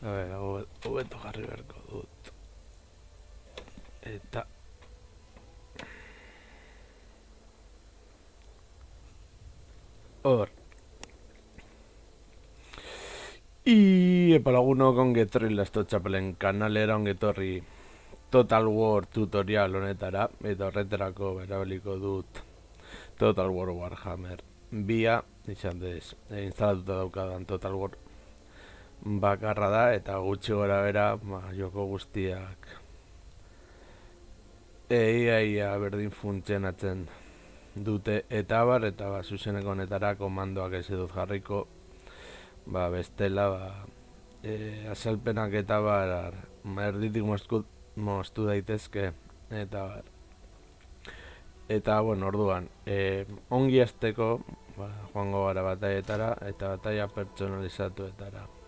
A ver, hobeto jarri beharko dut. Eta... Hor. Epa lagunok ongetorri Lasto Txapelen kanalera, ongetorri Total War tutorial honetara, eta horretarako erabiliko dut Total War Warhammer bia, izan dez, instalatuta daukadan Total War bakarra da, eta gutxi gora bera, joko guztiak ia berdin funtzionatzen dute, eta zuzeneko honetara komandoak ez dut jarriko, bestela, azalpenak eta erditik moztu daitezke, eta bueno, orduan, ongi azteko, joango gara bataietara, eta bataia pertsonalizatuetara.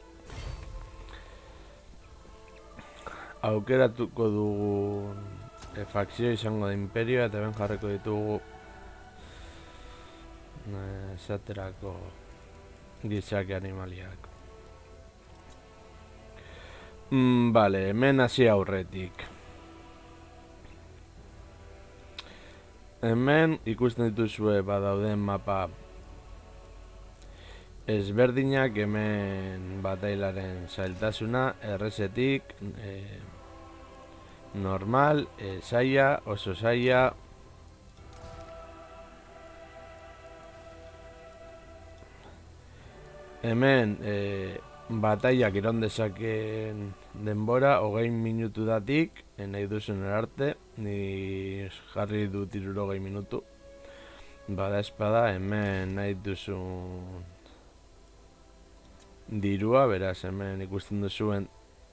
Aukeratuko dugu fakzio izango da imperioa, eta ben jarriko ditugu esaterako gizaki animaliak. Bale, hemen hasi aurretik. Hemen ikusten dituzue badauden mapa ezberdinak, hemen batailaren zailtasuna, errezetik, normal, zaila, oso zaila, hemen batailak iraun dezaken denbora 20 minutu datik, nahi duzun erarte, ni jarri dut 60 minutu. Bada espada, hemen nahi duzun dirua, beraz hemen ikusten duzuen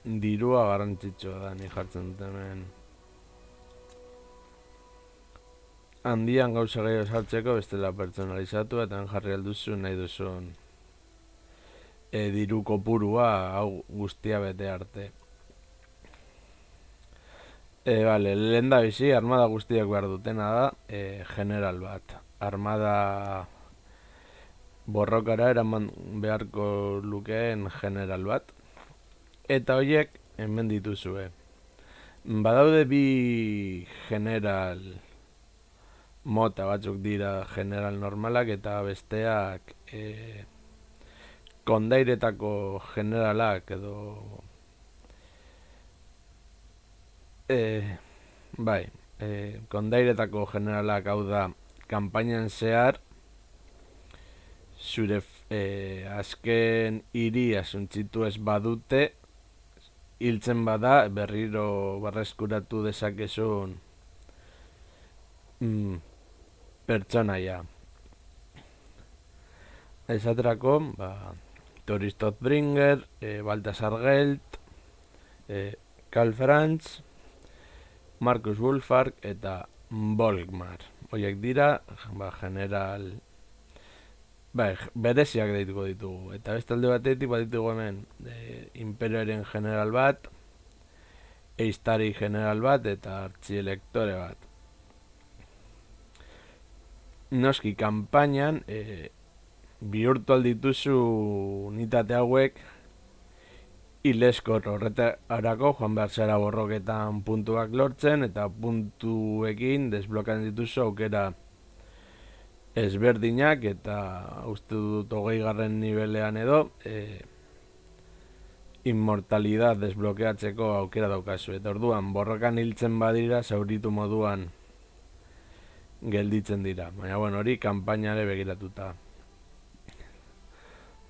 dirua garrantzitsua da, ni jartzen dut hemen handian gauza gehiago sartzeko, bestela pertsonalizatu, eta jarri alduzu nahi duzun diru kopurua hau guztia bete arte. Bale, lehen da bizi, armada guztiak behar dutena da, general bat. Armada borrokara eraman beharko lukeen general bat. Eta horiek hemen dituzue. Badaude bi general mota, batzuk dira general normalak, eta besteak kondairetako generalak edo kondairetako generalak, hau da, kanpainan zehar zure azken hiria suntzitu ez badute, hiltzen bada berriro berreskuratu dezakezun pertsonaia. Esaterako, Thoris Todbringer, Baltasar Gelt, Karl Franz, Markus Wolfark eta Volkmar. Horiek dira, general bereziak deituko ditugu. Eta beste alde batetik ditugu hemen imperioaren general bat, eiztari general bat eta artxielektore bat. Noski, kanpainan bihurtu aldituzu unitate hauek hileskor, horretarako joan behar zera borroketan puntuak lortzen, eta puntuekin desblokan dituzu aukera ezberdinak, eta uste dut 20. nivelean edo inmortalidad desblokeatzeko aukera daukazu, eta orduan borrokan hiltzen badira zauritu moduan gelditzen dira, baina hori kanpainare begiratuta.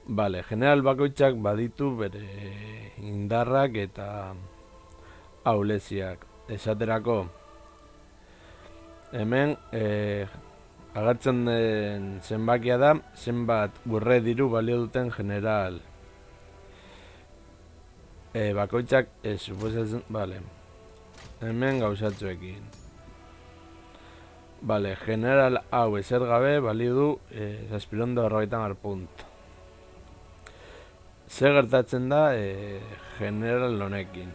Bale, general bakoitzak baditu bere indarrak eta ahuleziak. Esaterako, Hemen agertzen den zenbakia da zenbat gurre diru balio duten general bakoitzak suposatzen, vale. Hemen gauzatzuekin. Vale, general hau ezer gabe balio du 750 punt. Zer gertatzen da general honekin.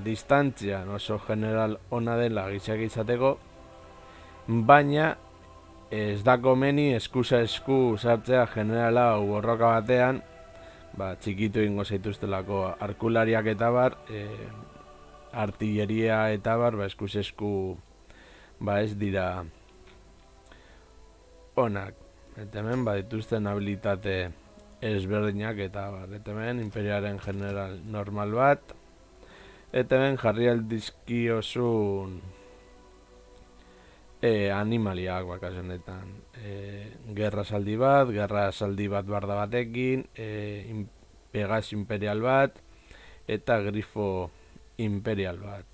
Distantzian oso general ona dela gizak izateko, baina ez da komeni eskusa esku sartzea generala hau borroka batean, txikitu ingo zaituztelako arkulariak eta bar, artilleria eta bar, eskus esku ez dira onak. Eta hemen dituzten habilitate ezberdinak eta bar. Eta hemen imperiaren general normal bat. Eta hemen jarri aldizkiozun animaliak bakasonetan. Gerra saldi bat barda batekin, Pegas imperial bat, eta Grifo imperial bat.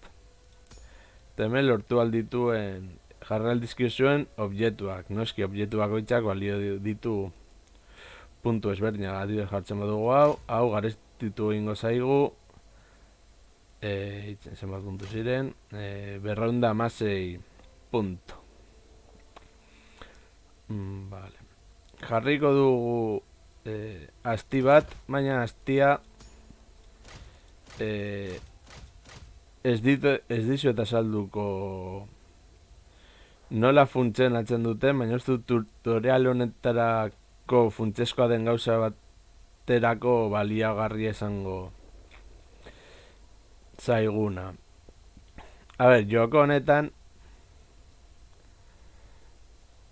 Eta hemen lortu aldituen jarri aldizkiozuen objektuak. Noski objektu bakoitzak balio ditu puntu ezberdinak. Adibidez jartzen badugu hau garestitu egingo zaigu, itzen zenbat puntu ziren, 216 puntu. Vale. Jarriko dugu asti bat, baina astia ez dizu eta salduko nola funtzionatzen duten, baina ez du tutorial honetarako funtsezkoa den gauza baterako baliagarri esango zaiguna. Joko honetan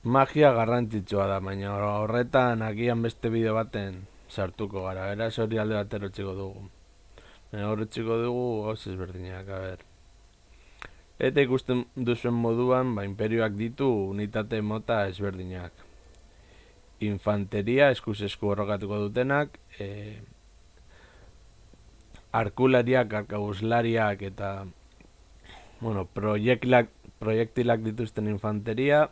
magia garrantzitsua da, baina horretan agian beste bideo baten sartuko gara. Beraz hori alde batero txiko dugu. Hori txiko dugu gauz ezberdinak, Eta ikusten duzuen moduan, imperioak ditu unitate mota ezberdinak. Infanteria, eskuz esku borrokatuko dutenak, arkulariak, arkabuslariak eta proiektilak dituzten infanteria,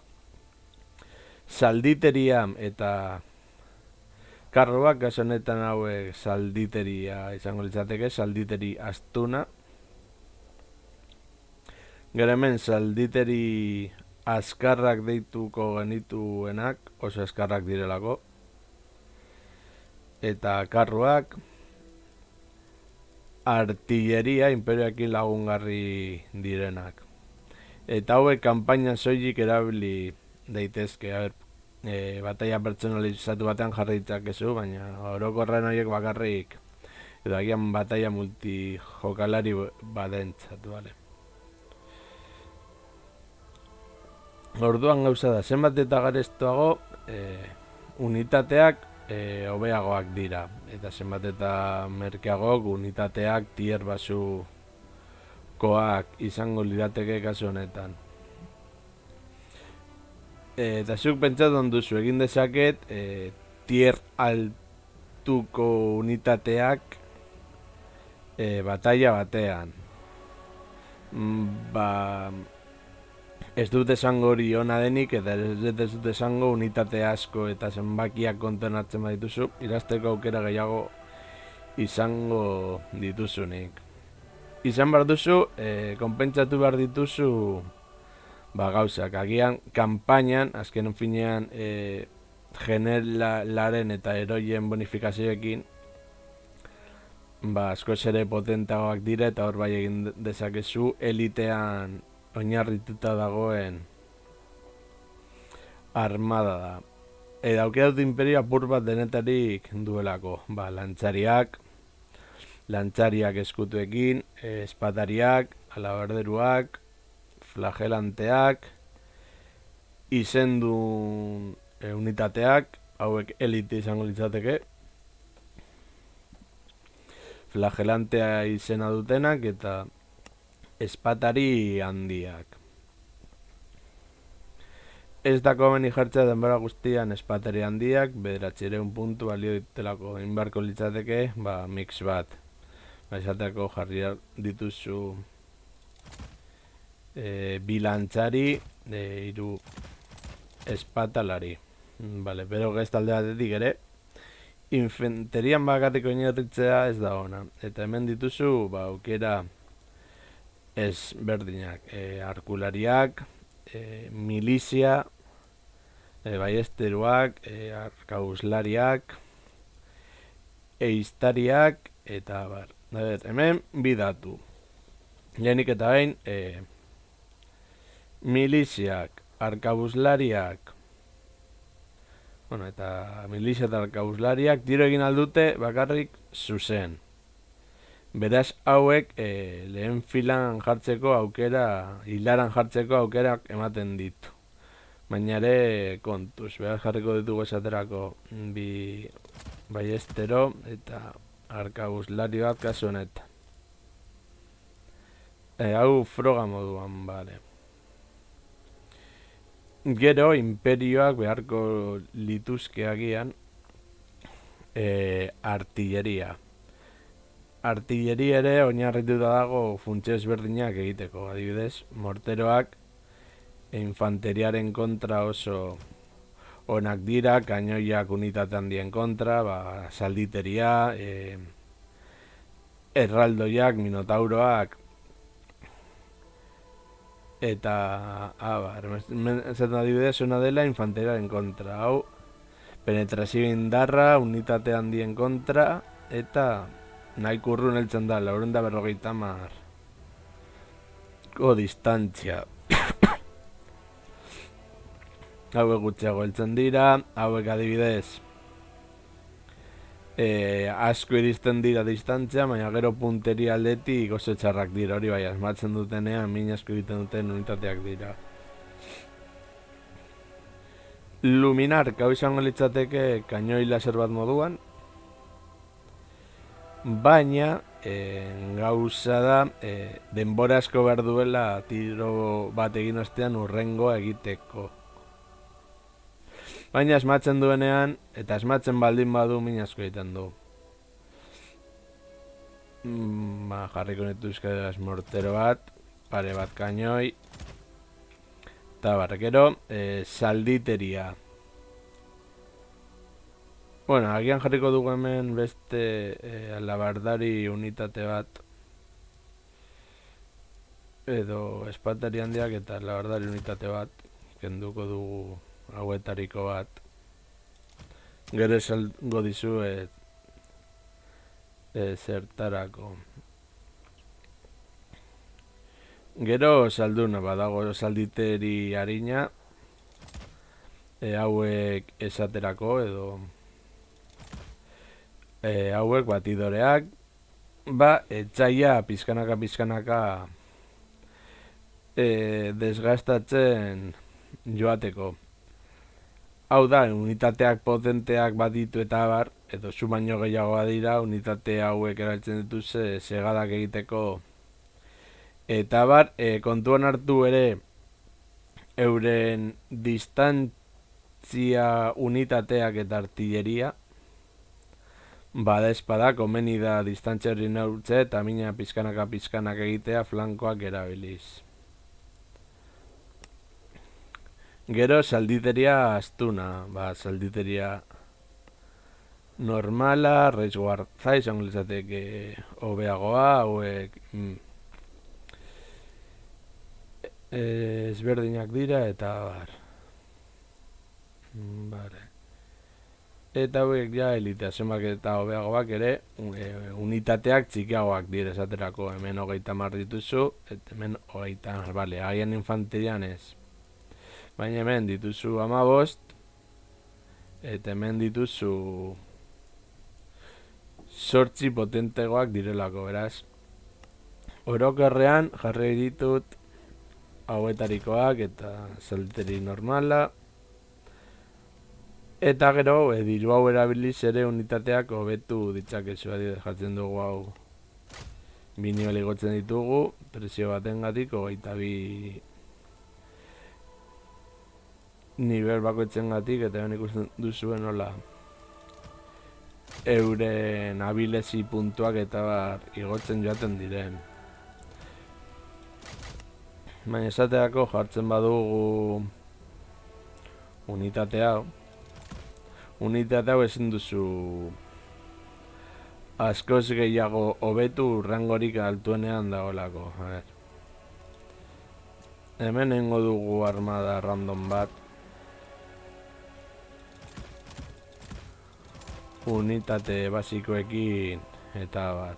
salditeria eta karroak, kaso honetan hauek salditeria izango litzateke, salditeri astuna. Gero hemen salditeri azkarrak deituko genituenak, oso azkarrak direlako. Eta karroak, artilleria, imperioekin lagungarri direnak. Eta hauek kanpainan soilik erabili daitezke, bataia pertsonalizatu batean jarri ditzakezu, baina orokorren horiek bakarrik, edo agian bataia multijokalari badentzat, bale. Orduan gauza da, zenbat eta gareztuago, unitateak hobeagoak dira, eta zenbat eta merkeagoak unitateak tier basukoak izango lirateke kasu honetan. Eta zuk pentsatu duzu egin dezaket tier altuko unitateak batalla batean. Ez dut esango hori ona denik, eta ez dut esango unitate asko eta zenbakiak kontuan hartzen badituzu, irazteko aukera gehiago izango dituzunik. Izan behar duzu, konpentsatu behar dituzu gauzak. Agian, kanpainan, azken finean, generalaren eta eroien bonifikazioekin, askoz ere potentagoak dira eta hor bai egin dezakezu elitean oinarrituta dagoen armada da. Aukera dut imperio apur bat denetarik duelako. Lantzariak eskutuekin, espatariak, alabarderuak, flagelanteak, izendun unitateak, hauek elite izango litzateke, flagelantea izena dutenak eta espatari handiak. Ez da komeni jartzea denbora guztian espatari handiak, 900 puntu balio ditelako inbarko litzateke, mix bat. Esateko jarri dituzu bilantzari hiru espatalari. Vale, pero gestalde batetik ere, infanterian bakarrik oinarritzea ez da ona. Eta hemen dituzu, aukera ezberdinak, arkulariak, milizia, baiesteruak, arkauslariak, eiztariak, eta bar. Hemen bidatu. Lehenik eta behin, miliziak, arkabuslariak, eta milizia eta arkabuslariak tiro egin aldute bakarrik zuzen. Beraz hauek lehen filan jartzeko aukera, hilaran jartzeko aukerak ematen ditu. Baina ere kontuz, beraz jarriko ditugu esaterako bi baiestero eta arkabuslari bat kasu honetan. Hau froga moduan, bale. Gero, imperioak beharko lituzke agian artilleria. Artilleria ere oinarrituta dago funtzio ezberdinak egiteko. Adibidez, morteroak infanteriaren kontra oso onak dira, kainoiak unitate handien kontra, salditeria, erraldoiak, minotauroak, eta, esaten adibidez, ona dela infanteriaren kontra. Hau, penetrazio indarra, unitate handien kontra, eta nahiko urrun heltzen da, 450 distantzia. Hauek gutxiago heltzen dira, hauek adibidez asko iristen dira distantzia, baina gero punteria aldetik oso txarrak dira, hori bai, asmatzen dutenean min asko egiten duten unitateak dira. Luminark, hau izango litzateke kainoi laser bat moduan, baina gauza da denbora asko behar duela tiro bat egin ostean urrengoa egiteko. Baina asmatzen duenean, eta asmatzen baldin badu min asko egiten du. Jarriko nituzke mortero bat, pare bat kainoi, eta barrekero, salditeria. Bueno, agian jarriko dugu hemen beste alabardari unitate bat, edo espatari handiak eta alabardari unitate bat, kenduko dugu hauetariko bat. Gero esalgo dizuet zertarako. Gero salduna badago salditeri harina, hauek esaterako edo hauek batidoreak, etxaia pizkanaka desgastatzen joateko. Hau da, unitateak potenteak baditu eta bar, edo zu baino gehiago badira, unitate hauek erabiltzen dituzte segadak egiteko. Eta bar, kontuan hartu ere, euren distantzia unitateak eta artilleria, bada espada, komeni da distantzia hori neurtze eta mina pizkanaka egitea flankoak erabiliz. Gero salditeria astuna, salditeria normala, resguardza izango litzateke hobeagoa, hauek ezberdinak dira eta bar. Eta hauek ja elitea zenbak eta hobeagoak ere unitateak txikiagoak dira esaterako, hemen 30 dituzu, eta hemen 30, bale, haien infanterian ez. Baina hemen dituzu 15, eta hemen dituzu 8 potentegoak direlako, beraz. Orokorrean jarri ditut hauetarikoak eta salditeri normala. Eta gero, diru hau erabiliz ere unitateak hobetu ditzakezu, jartzen dugu hau binioli gotzen ditugu, presio batengatik 22 nivel bakoitzen gatik, eta hemen ikusten duzuen nola euren abilezi puntuak eta bar igotzen joaten diren. Baina esateako jartzen badugu unitate hau ezin duzu askoz gehiago hobetu rangorik altuenean dagoelako. A ver. Hemen nengo dugu armada random bat. Unitate basikoekin eta bar.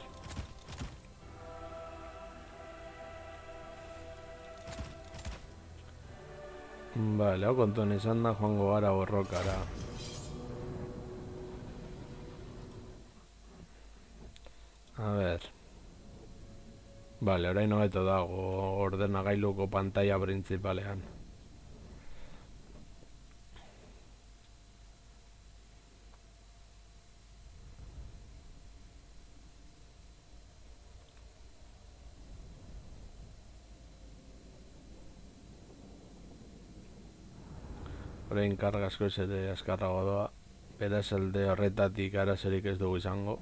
Vale, hau kontuan izan da joango gara borrokara. A ver. Vale, orain hobeto dago ordenagailuko pantalla principalean. Orain karga asko ere azkarrago doa. Beraz alde horretatik arazorik ez dugu izango.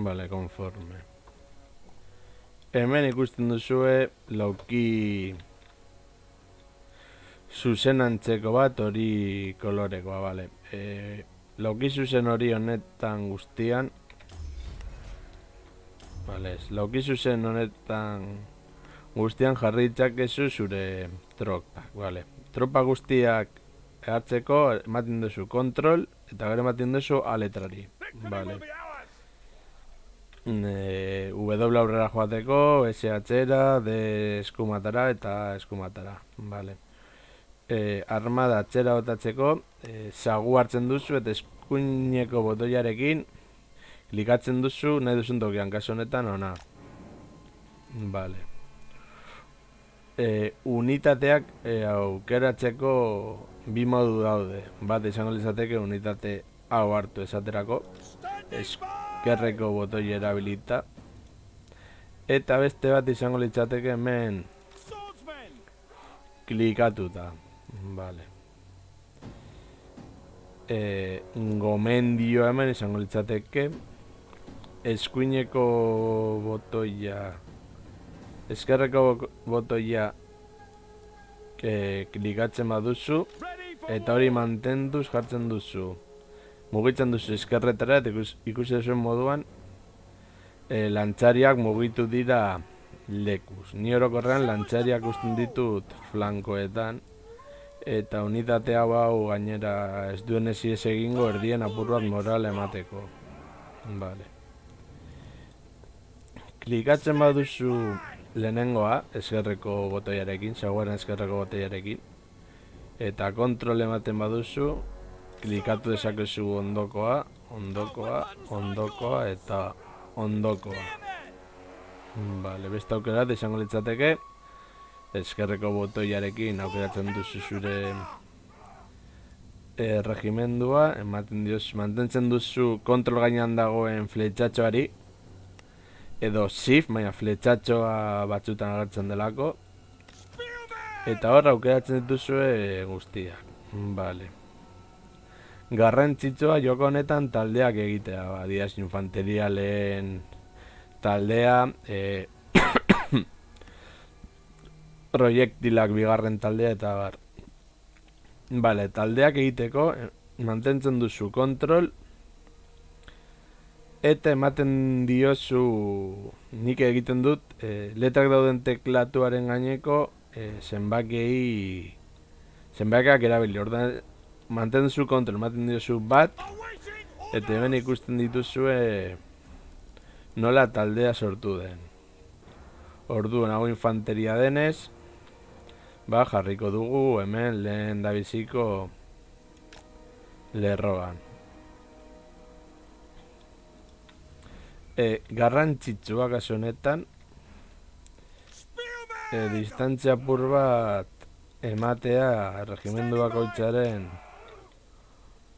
Vale, konforme. Hemen ikusten duzue lauki zuzen antzeko bat hori kolorekoa, bale. Lauki zuzen hori honetan guztian. Bale, lauki zuzen honetan guztian jarri ditzakezu zure tropak, bale. Tropa guztiak hartzeko ematen duzu kontrol eta gero ematen duzu A letrari, bale. W aurrera joateko, S atzera, D eskumatara eta eskumatara, vale. Armada atzera botatzeko, sagu hartzen duzu eta eskuineko botoiarekin klikatzen duzu nahi duzun tokian, kasu honetan ona. Vale. Unitateak aukeratzeko bi modu daude. Bat izango litzateke unitate hau hartu esaterako, eskerreko botoi erabilita, eta beste bat izango litzateke hemen klikatuta, vale. Gomendio hemen izango litzateke eskuineko botoia, eskerreko botoia klikatzen baduzu eta hori mantenduz jartzen duzu. Mugitzen duzu eskerretara eta ikusi zuen moduan lantzariak mugitu dira lekuz. Ni orokorrean lantzariak usten ditut flankoetan eta unitate hau gainera ez duen ez egingo erdien apur bat moral emateko. Vale. Klikatzen baduzu lehenengoa eskerreko botoiarekin, saguaren eskerreko botoiarekin, eta kontrol ematen baduzu klikatu dezakezu ondokoa, ondokoa, ondokoa eta ondokoa. Vale, beste aukera izango litzateke eskerreko botoiarekin aukeratzen duzu zure regimendua, mantentzen duzu kontrol gainean dagoen fletxatxoari edo shift, baina fletxatxoa batzutan agertzen delako, eta hor aukeratzen dituzue guztiak. Vale. Garrantzitsua joko honetan taldeak egitea, adibidez infanteria lehen taldea, proiektilak bigarren taldea eta bar. Vale, taldeak egiteko mantentzen duzu kontrol eta ematen diozu, nik egiten dut, letrak dauden teklatuaren gaineko zenbakiak erabili. Orduan mantentzen duzu kontrol, ematen diozu bat, eta hemen ikusten dituzue nola taldea sortu den. Orduan hau infanteria denez, jarriko dugu hemen lehen dabiziko lerroan. Garrantzitsua kasu honetan, distantzia apur bat ematea erregimendu bakoitzaren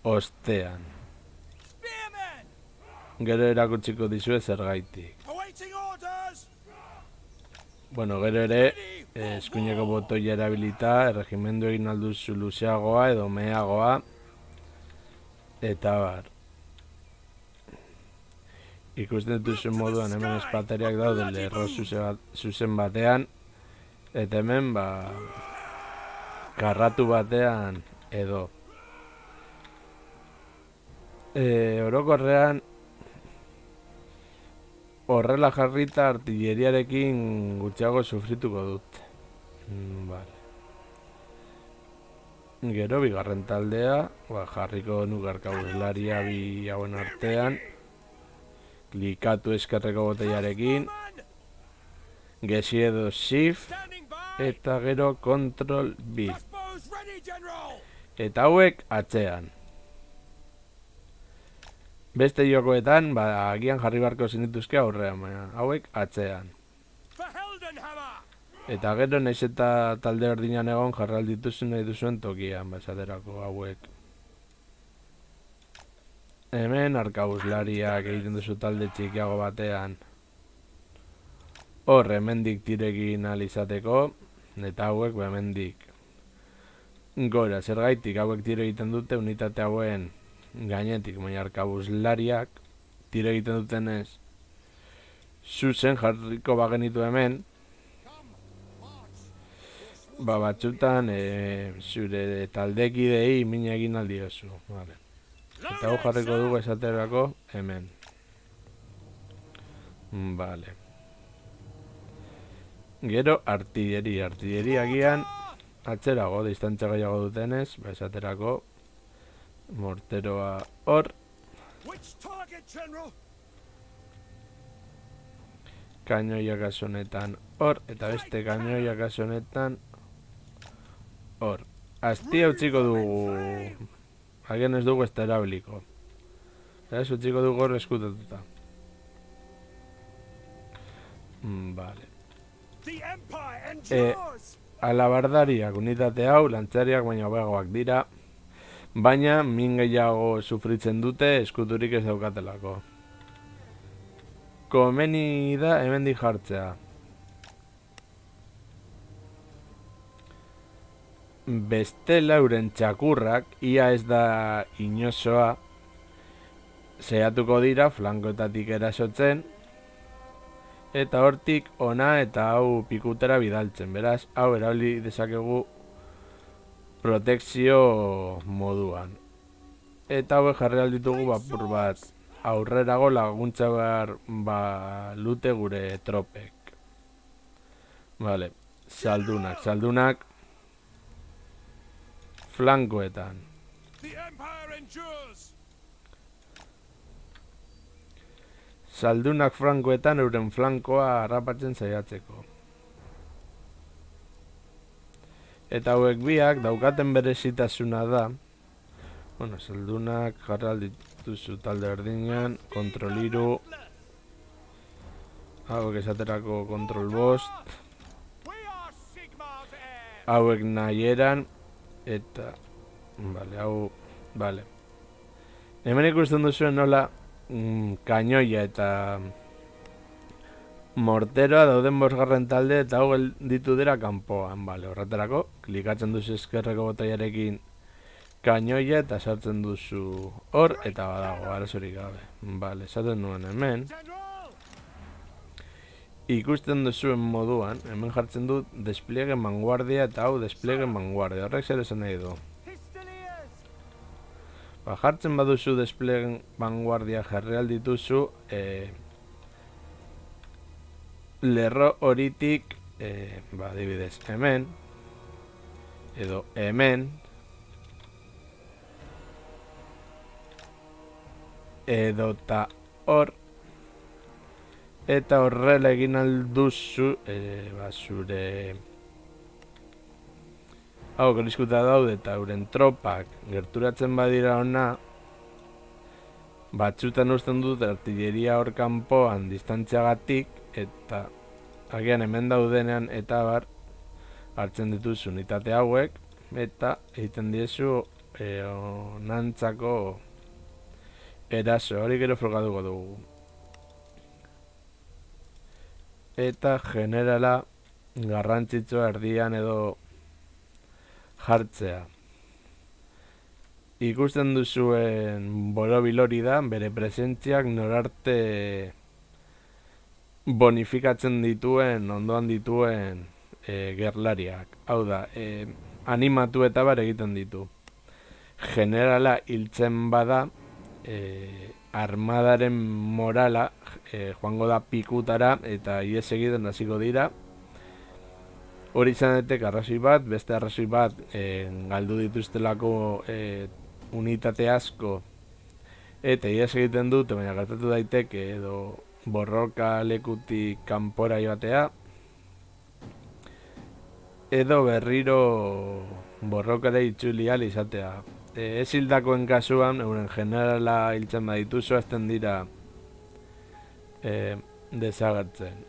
ostean. Gero erakutsiko dizue zergaitik. Bueno, gero ere, eskuineko botoia erabilita, erregimendu egin alduzu luzeagoa edo meagoa, eta bar. Ikusten duzuen moduan hemen espateriak daude lerro zuzen batean, eta hemen, karratu batean edo. Orokorrean, horrela jarrita artilleriarekin gutxiago sufrituko dut. Vale. Gero, bigarren taldea, jarriko nuke arkabuslaria bi hauen artean, klikatu eskerreko boteiarekin, gesi edo shift, eta gero control B. Eta hauek atzean. Beste jokoetan, agian jarri barko zinituzke aurrean, hauek atzean. Eta gero naiz eta talde berdinan egon jarri aldituzu nahi duzuen tokian, esaterako hauek. Hemen arkabuslariak egiten duzu talde txikiago batean. Hor, hemendik tirekin alizateko, eta hauek hemendik. Gora, zergaitik hauek tiro egiten dute unitate hauen gainetik, baina arkabuslariak tiro egiten dutenez zuzen jarriko bagenitu hemen, batzutan zure taldekidei mina egin aldiozu. Vale. Eta hau jarriko dugu esaterako hemen. Vale. Gero artilleria agian atzerago, distantzia gehiago dutenez, esaterako morteroa hor. Kainoia kasu honetan hor, eta beste kainoia kasu honetan hor. Aztia utziko dugu, agian ez dugu ez da erabiliko. Ez utziko dugu hor eskutatuta. Vale. Alabardariak unitate hau, lantzariak baina hobeagoak dira, baina min gehiago sufritzen dute eskuturik ez daukatelako. Komeni da hemendik jartzea. Bestela euren txakurrak, ia ez da inozoa, saiatuko dira flankoetatik erasotzen, eta hortik ona eta hau pikutera bidaltzen. Beraz, hau erabili dezakegu protekzio moduan. Eta hau jarri alditugu bapur bat aurrerago laguntza behar lute gure tropek. Vale, saldunak flankoetan. Saldunak frankoetan euren flankoa harrapatzen saiatzeko. Eta hauek biak daukaten berezitasuna da. Bueno, saldunak jarri aldituzu talde berdinean, kontroliru. Hauek esaterako kontrol bost. Hauek nahi eran. Eta, vale. Hemen ikusten duzuen nola kainoia eta morteroa dauden bosgarren talde eta hau gelditu dira kanpoan. Horretarako, klikatzen duzu eskerreko botaiarekin kainoia eta sartzen duzu hor eta badago, arazorik gabe. Esaten nuen hemen. Ikusten duzuen moduan, hemen jartzen dut despliege vanguardia eta hau despliege vanguardia. Horrek zer esan nahi du. Jartzen baduzu despliege vanguardia jarri aldituzu, lerro horitik, adibidez, hemen, edo hemen, edo ta hor, eta horrela egin alduzu, zure hau gerizkuta daude eta euren tropak gerturatzen badira ona, batzutan usten dut artilleria hor kanpoan distantziagatik, eta agian hemen daudenean eta bar hartzen dituzu unitate hauek, eta egiten diezu onantzako eraso, hori gero frogatuko dugu. Eta generala garrantzitsua erdian edo jartzea. Ikusten duzuen borobil hori da, bere presentziak norarte bonifikatzen dituen, ondoan dituen gerlariak. Hau da, animatu eta bar egiten ditu. Generala hiltzen bada, armadaren morala joango da pikutara eta ies egiten hasiko dira. Hori izan daiteke arrazoi bat, beste arrazoi bat galdu dituztelako unitate asko eta ies egiten dute, baina gertatu daiteke edo borroka lekutik kanpora joatea edo berriro borrokara itzuli ahal izatea. Ez hildakoen kasuan, euren generala hiltzen badituzu, azten dira desagertzen.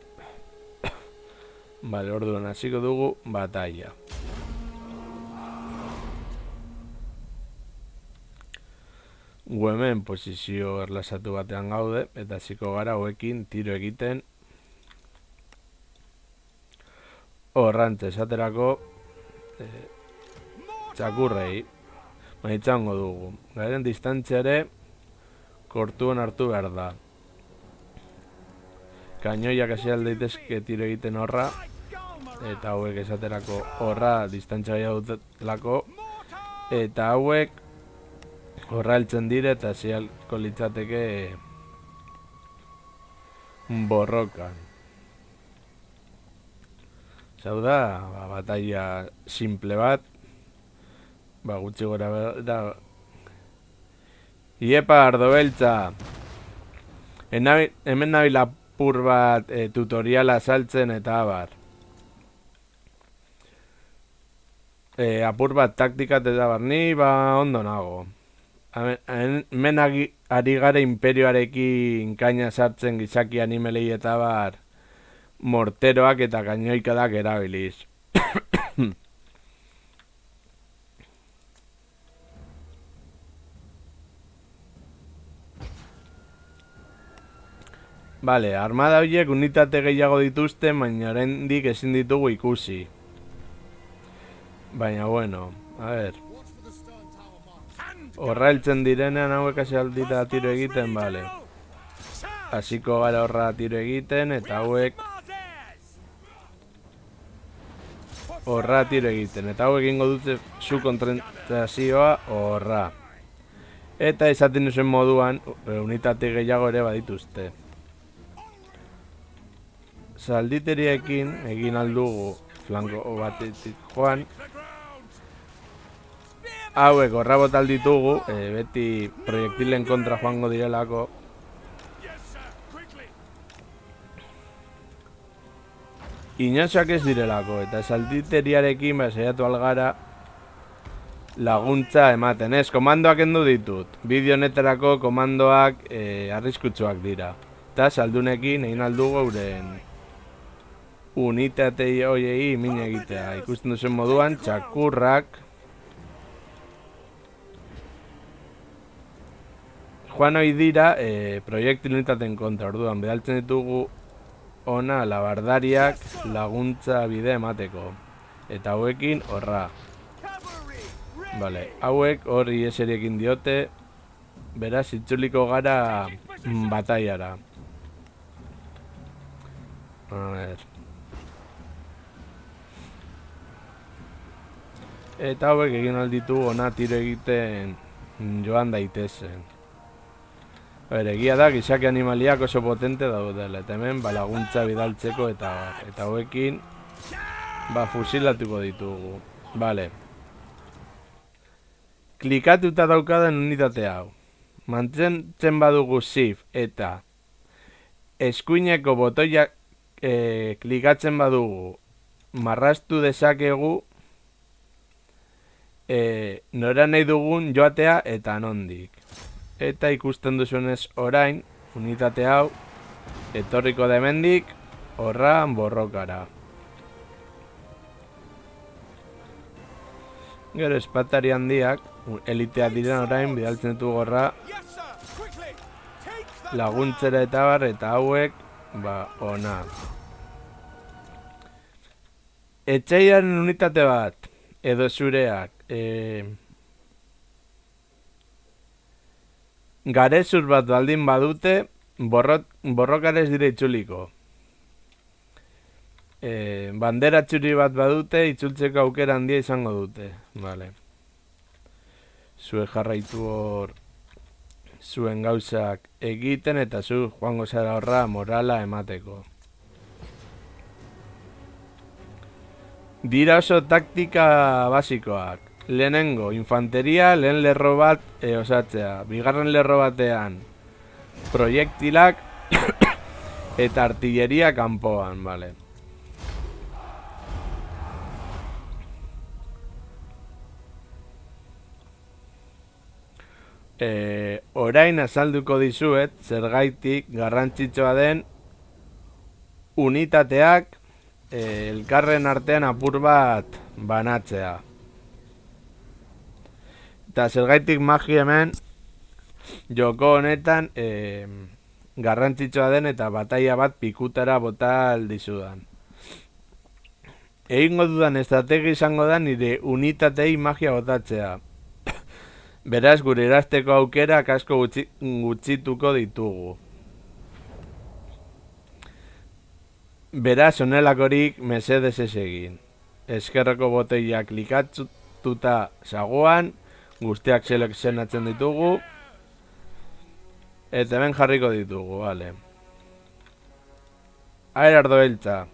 Bale, orduan hasiko dugu batalla. Gu hemen posizio erlasatu batean gaude, eta hasiko gara hauekin tiro egiten. Horrantz esaterako txakurrei maitzango dugu. Garen distantziare kortuan hartu behar da. Kainoiak hasi aldeitezke tiro egiten horra, eta hauek esaterako horra distantzia dutelako, eta hauek horra heltzen dire eta hasi alko litzateke borrokan. Zau da, batalla simple bat, gutxi gora da. Iepa, ardo beltza! Hemen nabil apur bat tutoriala saltzen eta abar. Apur bat taktikat eta bar, ni ondo nago. Hemen ari gara imperioarekin kaina sartzen gizaki animelei eta bar morteroak eta kainoikadak erabiliz. Bale, armada horiek unitate gehiago dituzte, baina oraindik ezin ditugu ikusi. Baina bueno, a ver. Horra heltzen direnean hauek hasi aldita tiro egiten, bale. Hasiko gara horra tiro egiten, eta hauek horra tiro egiten, eta hauek egingo dute zu kontratazioa horra. Eta esaten duzuen moduan, unitate gehiago ere badituzte. Zalditeriekin egin aldugu flanko batetik joan. Hauek horra botal ditugu, beti proiektilen kontra joango direlako. Inosak ez direlako, eta zalditeriarekin saiatu algara laguntza ematen. Ez, komandoak endu ditut. Bideo honetarako komandoak arriskutsuak dira. Eta saldunekin egin aldugu euren unitatei hoiei min egitea. Ikusten duzen moduan, txakurrak joan hoi dira proiektil unitaten kontra. Orduan, bedaltzen ditugu ona labardariak laguntza bide emateko. Eta hauekin horra. Vale, hauek hori eseriekin diote, beraz itzuliko gara bataiara. A ver. Eta hauek egin alditu ona tiro egiten joan daitezen. Egia da, gizaki animaliak oso potente daudela, eta hemen laguntza bidaltzeko eta hauekin fusilatuko ditugu. Vale. Klikatuta daukadan unitate hau. Mantentzen badugu shift eta eskuineko botoiak klikatzen badugu marraztu dezakegu nora nahi dugun joatea eta nondik. Eta ikusten duzuenez orain, unitate hau, etorriko da hemendik, horra borrokara. Gero espatari handiak, eliteak diren orain, bidaltzen ditu gorra laguntzera eta bar, eta hauek, ona. Etxeiaren unitate bat, edo zureak, garezur bat baldin badute, borrokarez dire itzuliko. Bandera txuri bat badute, itzultzeko aukera handia izango dute. Vale. Zue jarraitu hor zuen gauzak egiten eta zu joango zara horra morala emateko. Dira oso taktika basikoak. Lehenengo, infanteria, lehen lerro bat osatzea. Bigarren lerro batean, proiektilak eta artilleria kanpoan, vale. Orain azalduko dizuet zergaitik garrantzitsua den unitateak elkarren artean apur bat banatzea. Eta zergaitik magia hemen joko honetan garrantzitsua den eta bataia bat pikutara bota aldizudan. Egingo dudan estrategi izango da nire unitatei magia botatzea. Beraz, gure erazteko aukerak asko gutxituko ditugu. Beraz, honelakorik mesedez ez egin. Eskerreko boteia klikatuta zagoan, guztiak selekzionatzen ditugu, eta hemen jarriko ditugu, vale. Aerardo beltza.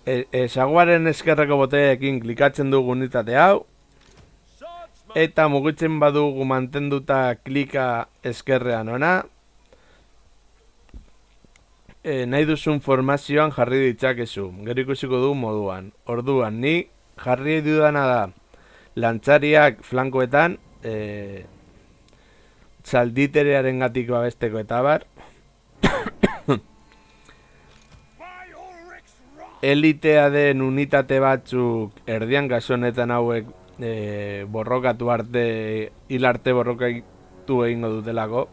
Zaguaren eskerreko boteekin klikatzen dugu unitate hau, eta mugitzen badugu mantenduta klika eskerrean ona, nahi duzun formazioan jarri ditzakezu, gero ikusiko du moduan. Orduan, ni jarri dudana da lantzariak flankoetan, zalditerearen gatik babesteko eta bar, elitea den unitate batzuk erdian kasu honetan hauek borrokatu arte, hil arte borrokatu egingo dutelako.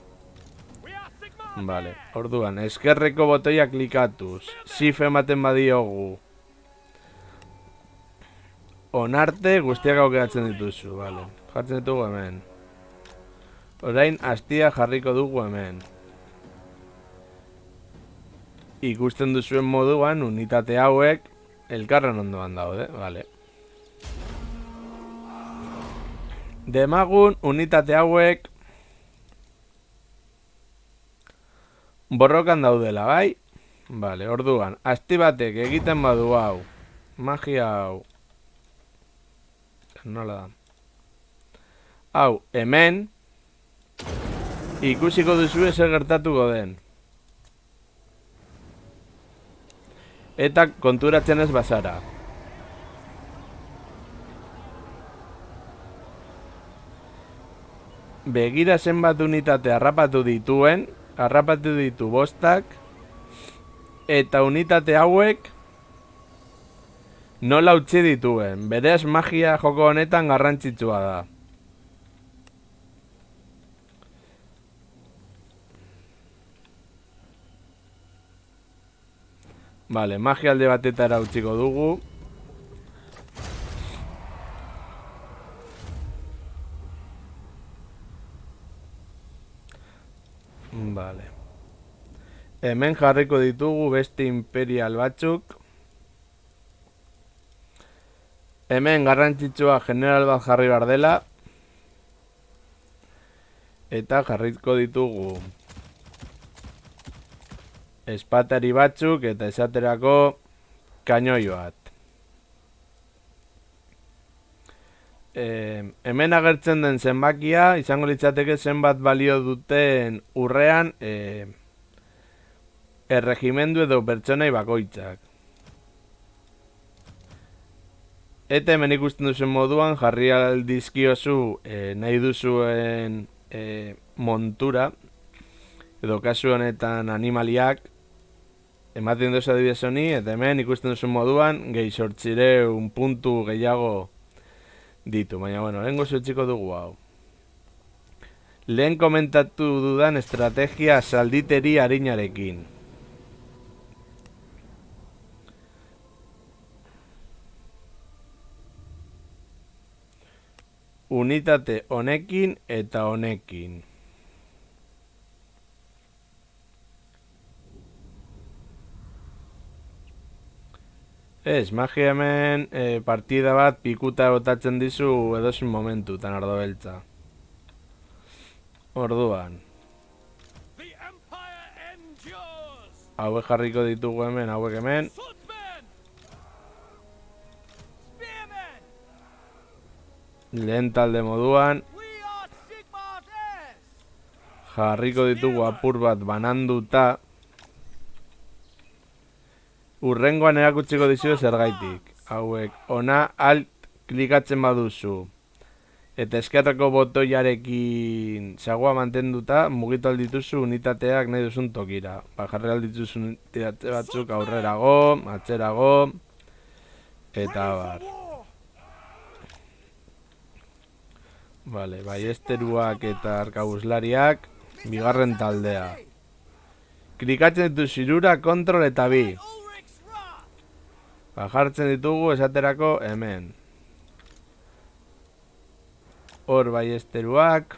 Vale, orduan, eskerreko botoia klikatuz, sif ematen badiogu onarte guztiak aukeratzen dituzu, vale. Jartzen ditugu hemen. Orain, astia jarriko dugu hemen. Ikusten duzuen moduan, unitate hauek elkarren ondoan daude, vale. Demagun, unitate hauek borrokan daudela, bai? Vale, orduan, asti batek egiten badu hau, magia hau, nola da? Hau, hemen, ikusiko duzu zer gertatuko den. Eta konturatzen ez bazara. Begira zenbat unitate harrapatu dituen, harrapatu ditu 5, eta unitate hauek nola utzi dituen. Berez magia joko honetan garrantzitsua da. Vale, magia alde batetara utziko dugu. Vale. Hemen jarriko ditugu beste imperial batzuk. Hemen garrantzitsua general bat jarri behar dela. Eta jarriko ditugu espatari batzuk eta esaterako kainoi bat. Hemen agertzen den zenbakia izango litzateke zenbat balio duten urrean erregimendu edo pertsonai bakoitzak. Eta hemen ikusten duzuen moduan jarri aldizkiozu nahi duzuen montura, edo kasu honetan animaliak, ematen duzu adibidez honi, eta hemen ikusten duzuen moduan gehi 800 puntu gehiago ditu, baina bueno, lehengo zutziko dugu hau. Lehen komentatu dudan estrategia salditeri arinarekin. Unitate honekin eta honekin. Ez, magia hemen partida bat pikuta botatzen dizu edozein momentu, tan ardo beltza. Orduan. Hauek jarriko ditugu hemen, hauek hemen. Lehen talde moduan. Jarriko ditugu apur bat bananduta. Urrengoan erakutsiko dizu zergaitik. Hauek, ona alt klikatzen baduzu. Eta eskerrako botoiarekin zagoa mantenduta, mugitu aldituzu unitateak nahi duzun tokira. Jarri aldituzu unitate batzuk aurrerago, atzerago, eta bar. Vale, baiesteruak eta arkabuslariak, bigarren taldea. Klikatzen dituzu hirura, kontrol eta bi. Jartzen ditugu esaterako hemen. Hor baiesteruak.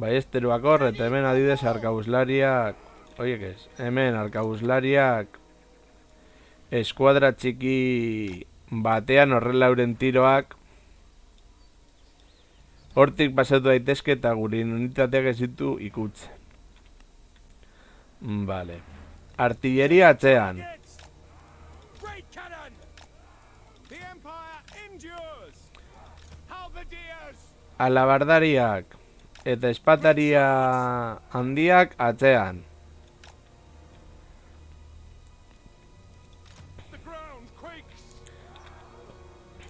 Baiesteruak hor, eta hemen adibidez arkabuslariak. Oiek ez, hemen arkabuslariak eskuadra txiki batean horrela euren tiroak. Hortik pasatu daitezke eta guri unitateak ez ditu ikutzen. Vale. Artilleria atzean. Alabardariak eta espataria handiak atzean.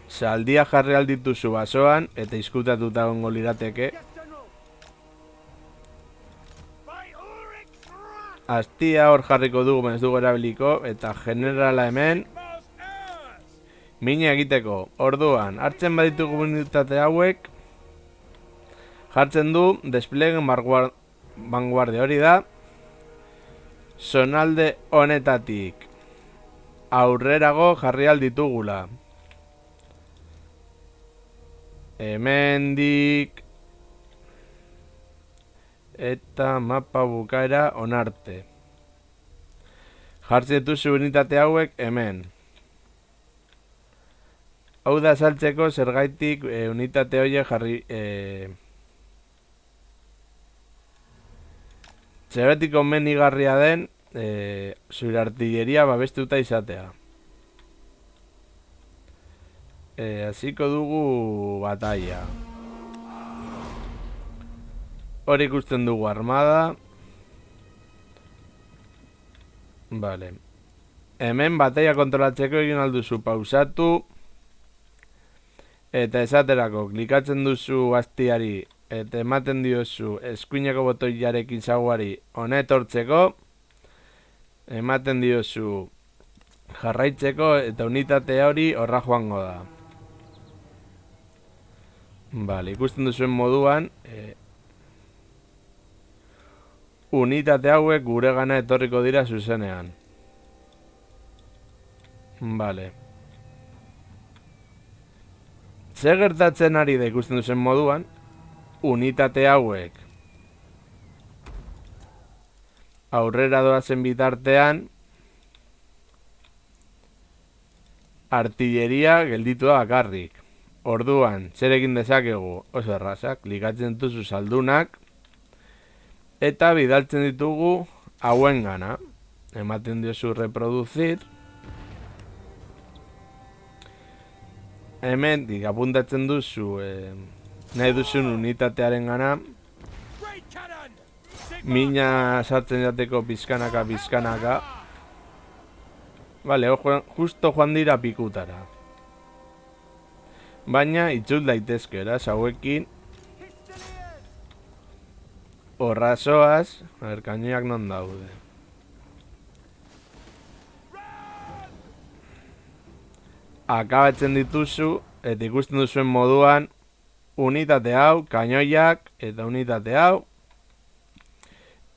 Zaldia jarri aldituzu basoan eta izkutatuta gongo lirateke. Astia hor jarriko dugu, ez dugu erabiliko, eta generala hemen mina egiteko. Orduan, hartzen baditugu unitate hauek, jartzen du desplegen vanguardia, hori da zonalde honetatik aurrerago jarri alditugula. Hemendik eta mapa bukaera onarte. Jartzen dituzu unitate hauek hemen. Hau da saltzeko zergaitik unitate horiek jarri zergatik komenigarria den zure artilleria babestuta izatea. Hasiko dugu batalla. Hor ikusten dugu armada. Vale. Hemen batalla kontrolatzeko egin alduzu pausatu. Eta esaterako klikatzen duzu astiari eta ematen diozu eskuineko botoiarekin zaguari hona etortzeko. Ematen diozu jarraitzeko eta unitate hori horra joango da. Vale, ikusten duzuen moduan unitate hauek gure gana etorriko dira zuzenean. Vale. Zer gertatzen ari da ikusten duzuen moduan, unitate hauek aurrera doazen bitartean artilleria gelditu da bakarrik. Orduan, zer egin dezakegu oso erraza, klikatzen dituzu saldunak eta bidaltzen ditugu hauen gana. Ematen diozu reproducir. Hemen apuntatzen duzu nahi duzun unitatearen gana. Mina sartzen jateko pizkanaka. Bale, justo joan dira pikutara. Baina itzul daitezke, eraz, hauekin horrazoaz, kainoiak non daude. Akabatzen dituzu, eta ikusten duzuen moduan, unitate hau, kainoiak, eta unitate hau,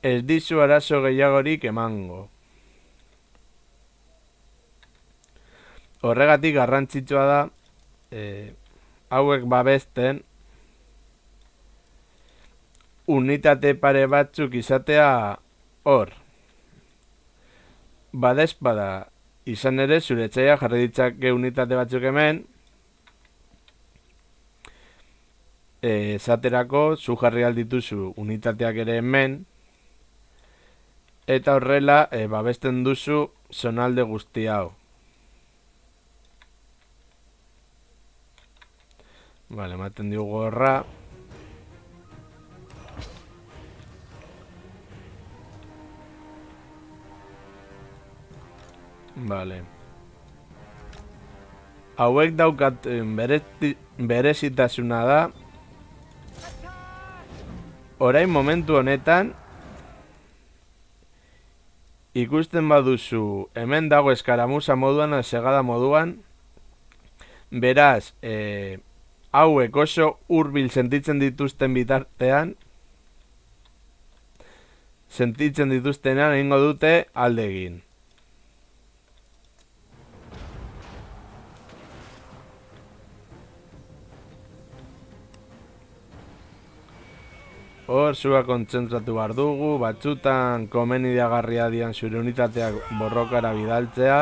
ez dizu arazo gehiagorik emango. Horregatik garrantzitsua da, hauek babesten, unitate pare batzuk izatea hor. Badezpada, izan ere, zure etxaia jarri ditzake unitate batzuk hemen, esaterako, zu jarri aldituzu unitateak ere hemen, eta horrela, babesten duzu zonalde guzti hau. Vale, ematen diogu horra. Vale. Hauek daukat berezitasuna da. Orain momentu honetan, ikusten baduzu, hemen dago eskaramuza moduan, segada moduan, beraz, hauek oso hurbil sentitzen dituzten bitartean, sentitzen dituztenean egingo dute alde egin. Hor, zua kontzentratu behar dugu, batzutan komenidagarria dian zure unitateak borrokara bidaltzea.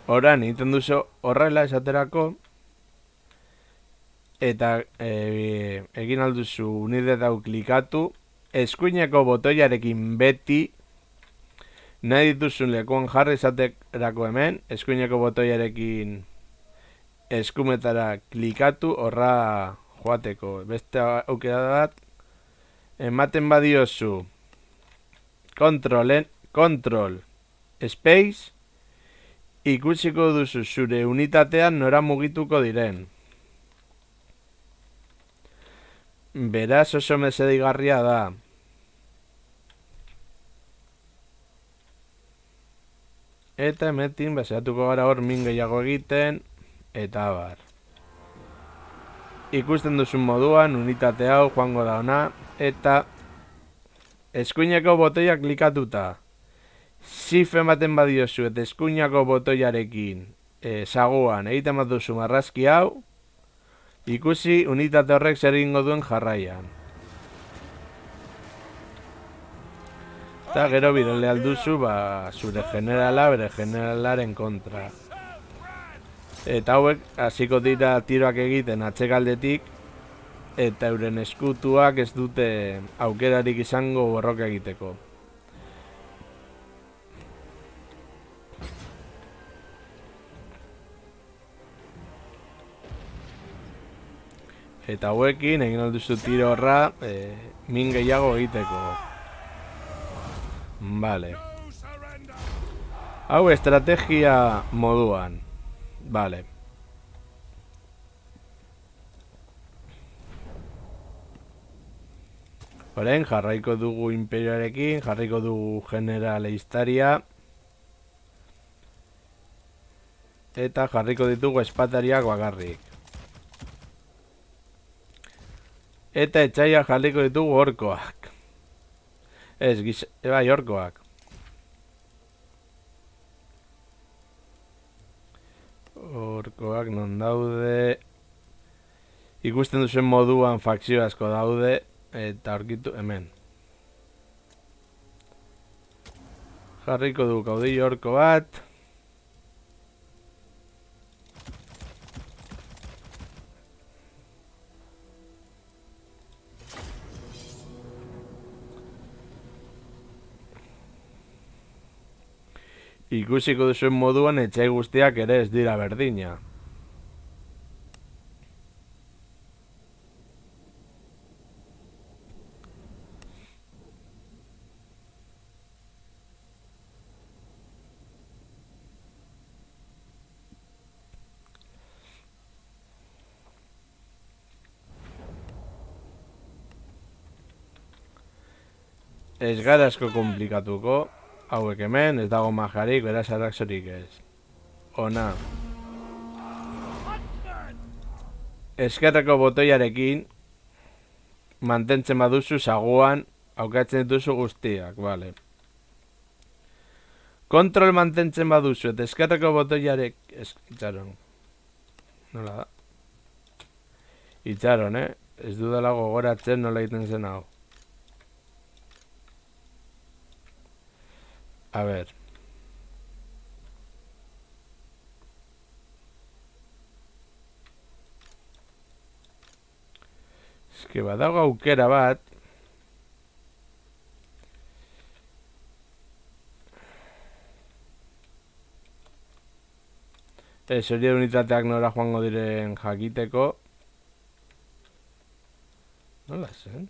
Horan, egiten duzu horrela esaterako, eta egin alduzu unitatea klikatu, eskuineko botoiarekin beti, nahi dituzun lekuan jarri esaterako hemen, eskuineko botoiarekin eskumetara klikatu horra joateko. Beste aukera bat, ematen badiozu Control Space, ikusiko duzu zure unitatean nora mugituko diren. Beraz oso mesedigarria da. Eta emetin baseatuko gara hor min gehiago egiten, eta bar. Ikusten duzun moduan, unitate hau joango da ona, eta eskuineko botoia klikatuta. Shift ematen badiozu eta eskuineko botoiarekin saguan egiten bat duzu marrazki hau, ikusi unitate horrek zer egingo duen jarraian. Eta gero bidale alduzu, zure generala, bere generalaren kontra. Eta hauek, hasiko dira tiroak egiten atzekaldetik, eta euren eskutuak ez dute aukerarik izango borroka egiteko. Eta hauekin, egin alduzu tiro horra, min gehiago egiteko. Vale. Hau estrategia moduan. Vale. Orain jarraiko dugu imperioarekin, jarraiko dugu general Eistaria. Eta jarriko ditugu espatariak bakarrik. Eta etxaia jarriko ditugu orkoak. Ez, bai, orkoak. Orkoak non daude. Ikusten duzuen moduan fakzio asko daude. Eta aurkitu hemen. Jarriko du kaudillo orko bat. Ikusiko duzuen moduan etxai guztiak ere ez dira berdina. Ez gara asko komplikatuko. Hauek hemen, ez dago majarik, beraz arazorik ez. Ona. Eskerreko botoiarekin mantentzen baduzu saguan aukatzen dituzu guztiak, vale. Kontrol mantentzen baduzu eta eskerreko botoiarek... Itxaron. Nola da? Itxaron, Ez dudala gogoratzen nola egiten zen hau. A ber. Eske badago aukera bat. Hori unitateak nora joango diren jakiteko. Nola zen?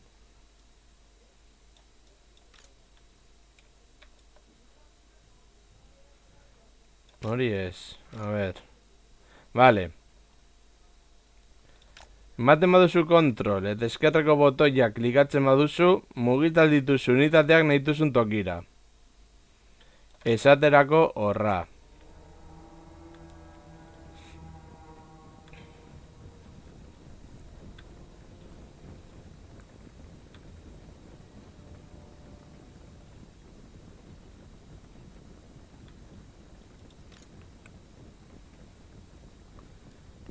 Hori ez, a ber. Vale. Ematen baduzu kontrol, eta eskerreko botoiak klikatzen baduzu, mugital dituzu unitateak nahi duzun tokira. Esaterako horra.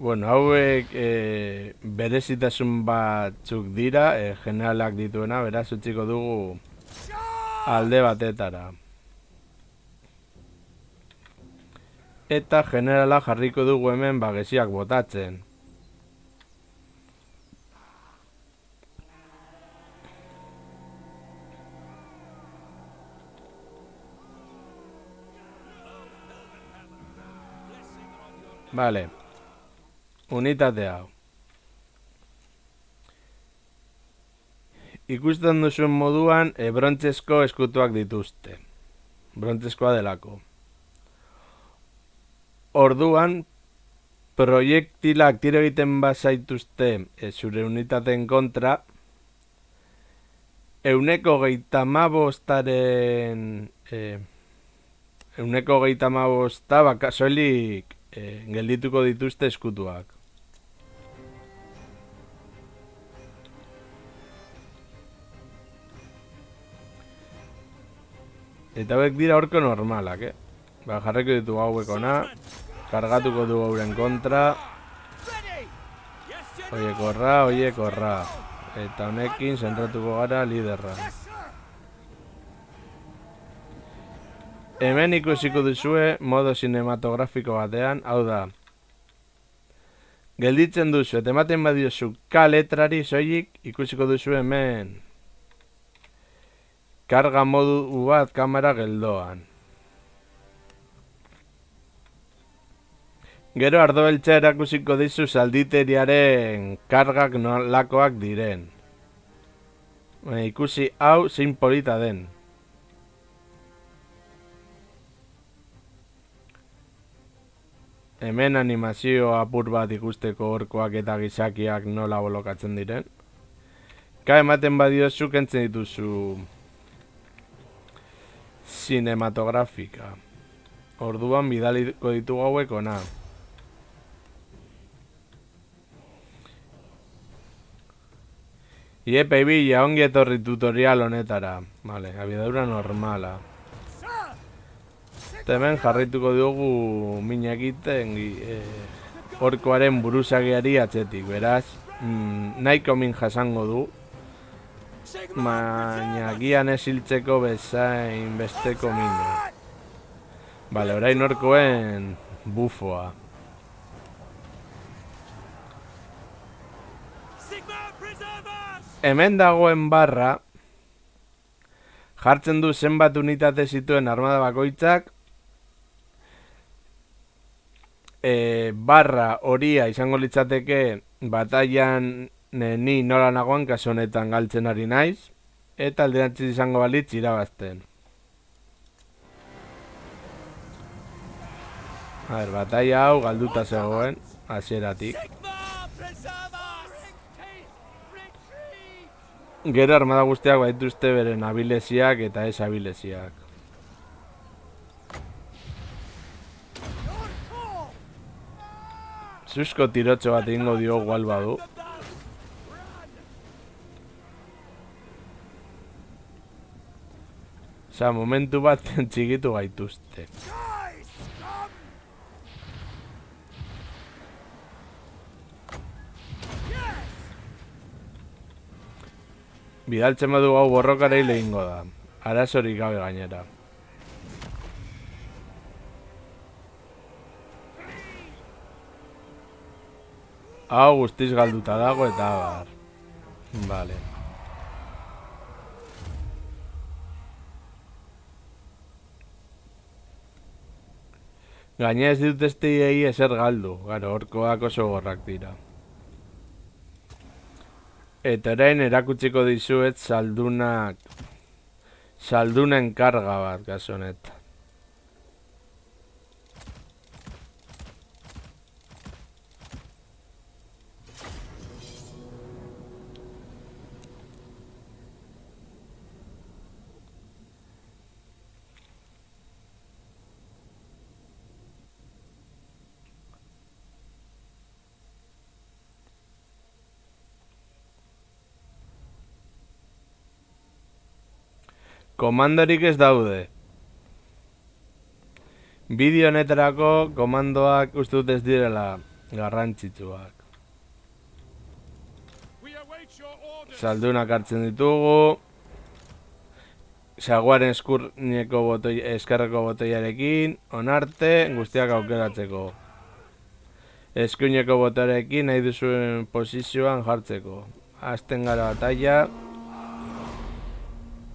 Bueno, hauek berezitasun batzuk dira, generalak dituena, beraz utziko dugu alde batetara. Eta generala jarriko dugu hemen geziak botatzen. Vale. Unitate hau. Ikusten duzuen moduan brontzesko eskutuak dituzte. Brontzezkoa delako. Orduan, proiektilak tiro egiten bazaituzte zure unitateen kontra, 135 soilik geldituko dituzte eskutuak. Eta hauek dira horko normalak, jarriko ditu hauek ona, kargatuko du hauren kontra. Oie korra. Eta honekin zentratuko gara liderra. Hemen ikusiko duzue modo sinematografiko batean, hau da. Gelditzen duzu eta ematen badiozu K letrari soilik ikusiko duzu hemen karga modu bat kamera geldoan. Gero ardo beltza erakusiko dizu zalditeriaren kargak nolakoak diren. Ikusi hau zein polita den. Hemen animazio apur bat ikusteko orkoak eta gizakiak nola bolokatzen diren. Ka ematen badiozu kentzen dituzu sinematografika. Orduan bidaliko ditugu hauek ona. Iepe ibila, ongi etorri tutorial honetara. Vale, abiadura normala. Hemen jarrituko dugu mina egiten orkoaren buruzagiari atzetik, beraz, nahiko min jasango du. Baina gian ez hiltzeko bezain besteko mina. Bale, orain orkoen bufoa. Hemen dagoen barra jartzen du zenbat unitate zituen armada bakoitzak. Barra horia izango litzateke batailan ni nola nagoen kasu honetan galtzen ari naiz. Eta alderantziz izango balitz irabazten. A ber, bataila hau galduta zegoen hasieratik. Gero armada guztiak baituzte beren abileziak eta ez abileziak. Zuzko tirotxo bat egingo diogu albadu. Osa, momentu bat txikitu gaituzte. Bidaltzen badu hau borrokarei lehingo da. Arazorik gabe gainera. Hau guztiz galduta dago eta bar. Vale. Gaina ez dut estiei ezer galdu. Garo, orkoak oso gorrak dira. Eta orain erakutsiko dizuet saldunen karga bat, kasu honetan. Komandorik ez daude. Bideo honetarako komandoak uste dut ez direla garrantzitsuak. Saldunak hartzen ditugu. Saguaren eskerreko botoiarekin, onarte, guztiak aukeratzeko. Eskuineko botoarekin nahi duzuen posizioan jartzeko. Hasten gara batalla.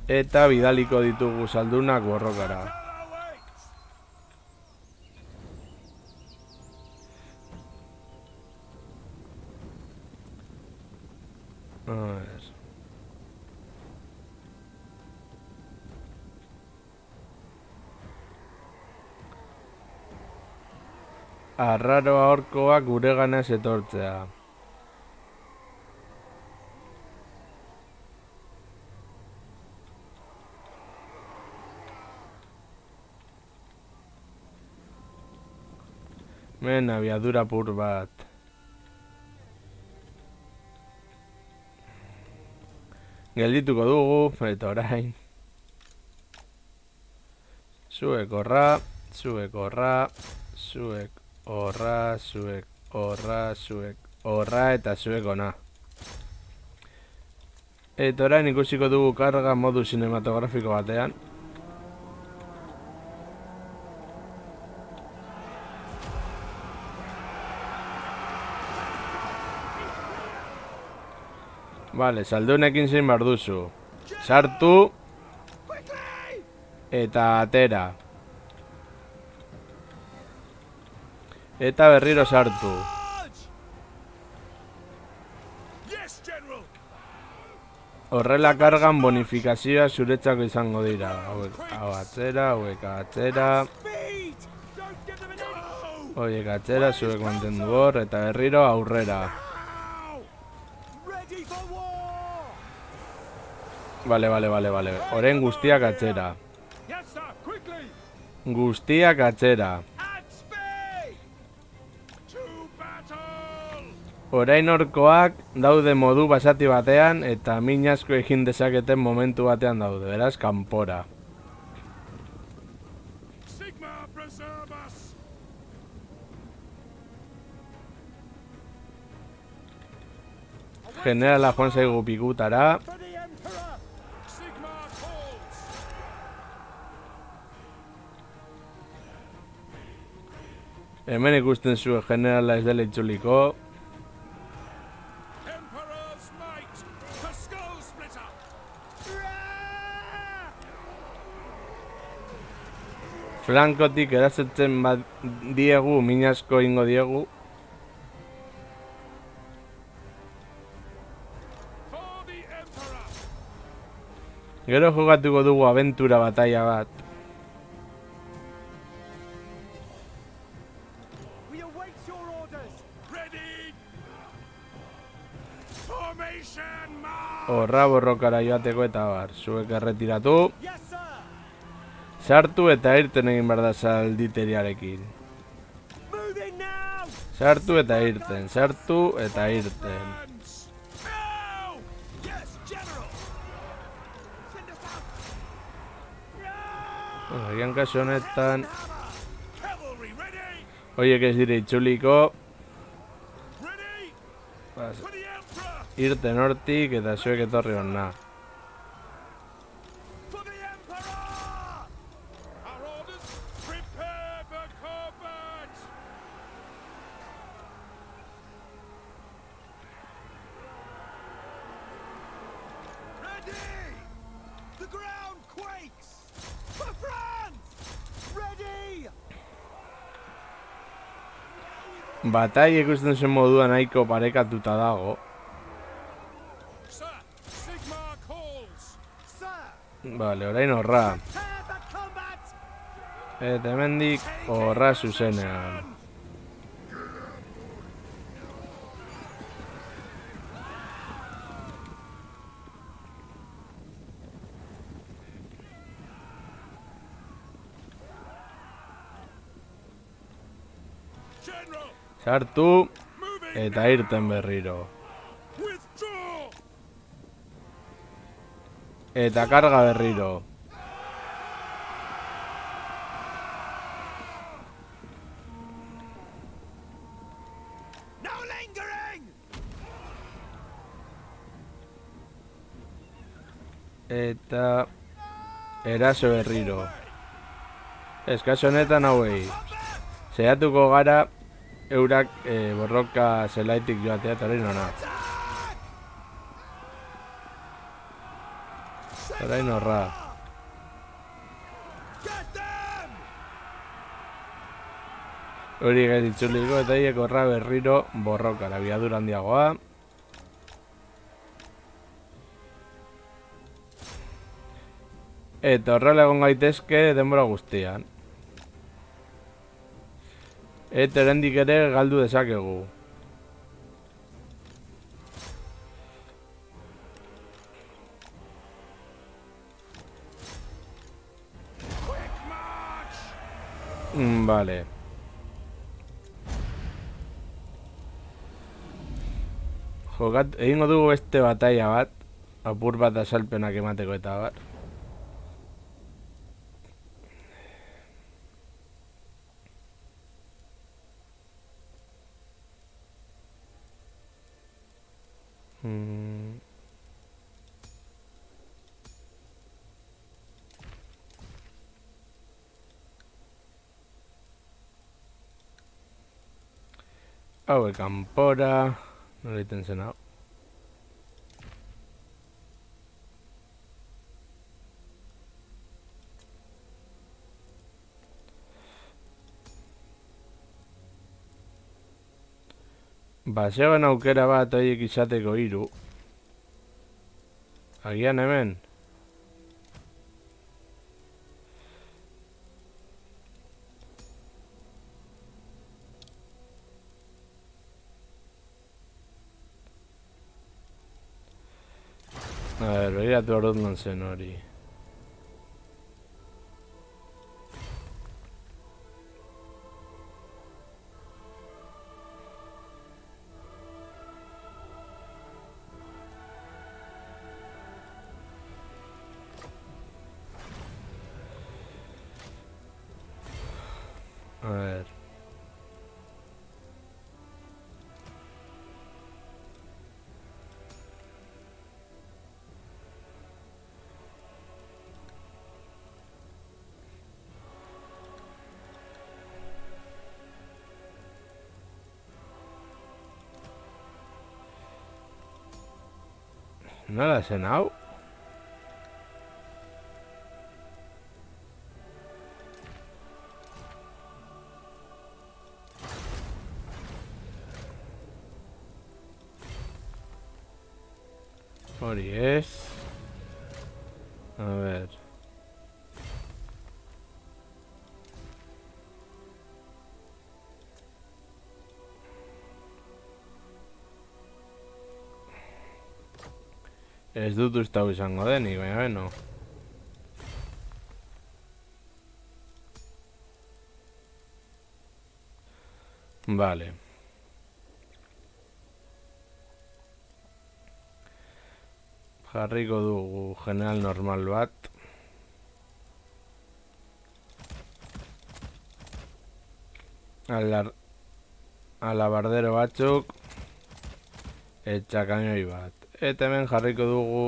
Eta bidaliko ditugu saldunak borrokara. Arraroa orkoak gure ganez etortzea. Men, abiadura pur bat. Geldituko dugu, eta orain. Zuek horra, zuek horra, zuek horra, zuek horra, zuek horra, eta zuek ona. Eta orain ikusiko dugu karga modu cinematografiko batean. Vale, saldunekin zein behar duzu. Sartu. Eta atera. Eta berriro sartu. Horrela kargan bonifikazioa zuretzako izango dira. Hau atzera, hauek atzera. Hauek atzera, zuek mantendu hor, eta berriro aurrera. Vale. Oren guztiak atzera. Guztiak atzera. Orain orkoak daude modu basati batean eta min asko egin dezaketen momentu batean daude, beraz, kanpora. Generala joan zaigu pikutara. Hemen ikusten zuen generala ez dela itzuliko. Flankotik erazetzen bat diegu, min asko ingo diegu. Gero jugatuko dugu abentura batalla bat. Horra borrokara joateko eta bar. Zuek erretiratu. Sartu eta irten egin behar da zalditeriarekin. Sartu eta irten, sartu eta irten. Agian kasu honetan horiek ez dire itzuliko. Irten hortik eta zuek etorri honna. Batai ikusten zen moduan nahiko parekatuta dago. Vale, orain horra. Eta hemendik horra zuzenean. Sartu eta irten berriro. Eta karga berriro. Eta eraso berriro. Eskaso honetan hauei. Saiatuko gara eurak borroka zelaitik joatea eta orain hona. Orain horra. Hori gaititzuliko eta hiek horra berriro borroka. Abiadura handiagoa. Eta horrela egon gaitezke denbora guztian. Eta erendik ere galdu dezakegu. Vale. Egingo dugu beste bataia bat. Apur bat asalpenak emateko eta bat. Hauek kanpora. Nola egiten zen hau. Basegoen aukera bat horiek izateko 3. Agian hemen. A ver, begiratu orduan zen hori. A ver. Nola zen hau? Hori ez. A ver. Ez dut uste hau izango denik, baina beno. Vale. Jarriko dugu general normal bat. Alabardero batzuk. Eta kamioi bat. Eta hemen jarriko dugu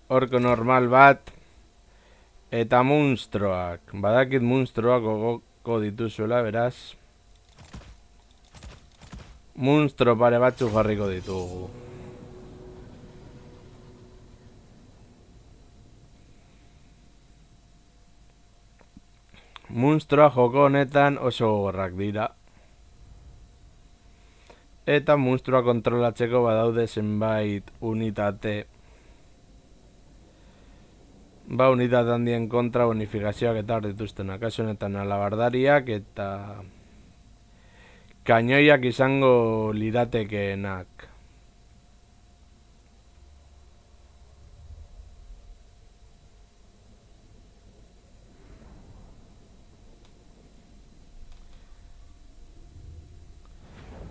orko normal bat. Eta monstruak. Badakit monstruak gogoko dituzuela, beraz. Monstro pare batzuk jarriko ditugu. Monstroa joko honetan oso gogorrak dira. Eta monstroa kontrolatzeko badaude zenbait unitate. Unitate handien kontra bonifikazioak eta hor dituztenak. Kasu honetan alabardariak eta kainoiak izango liratekeenak.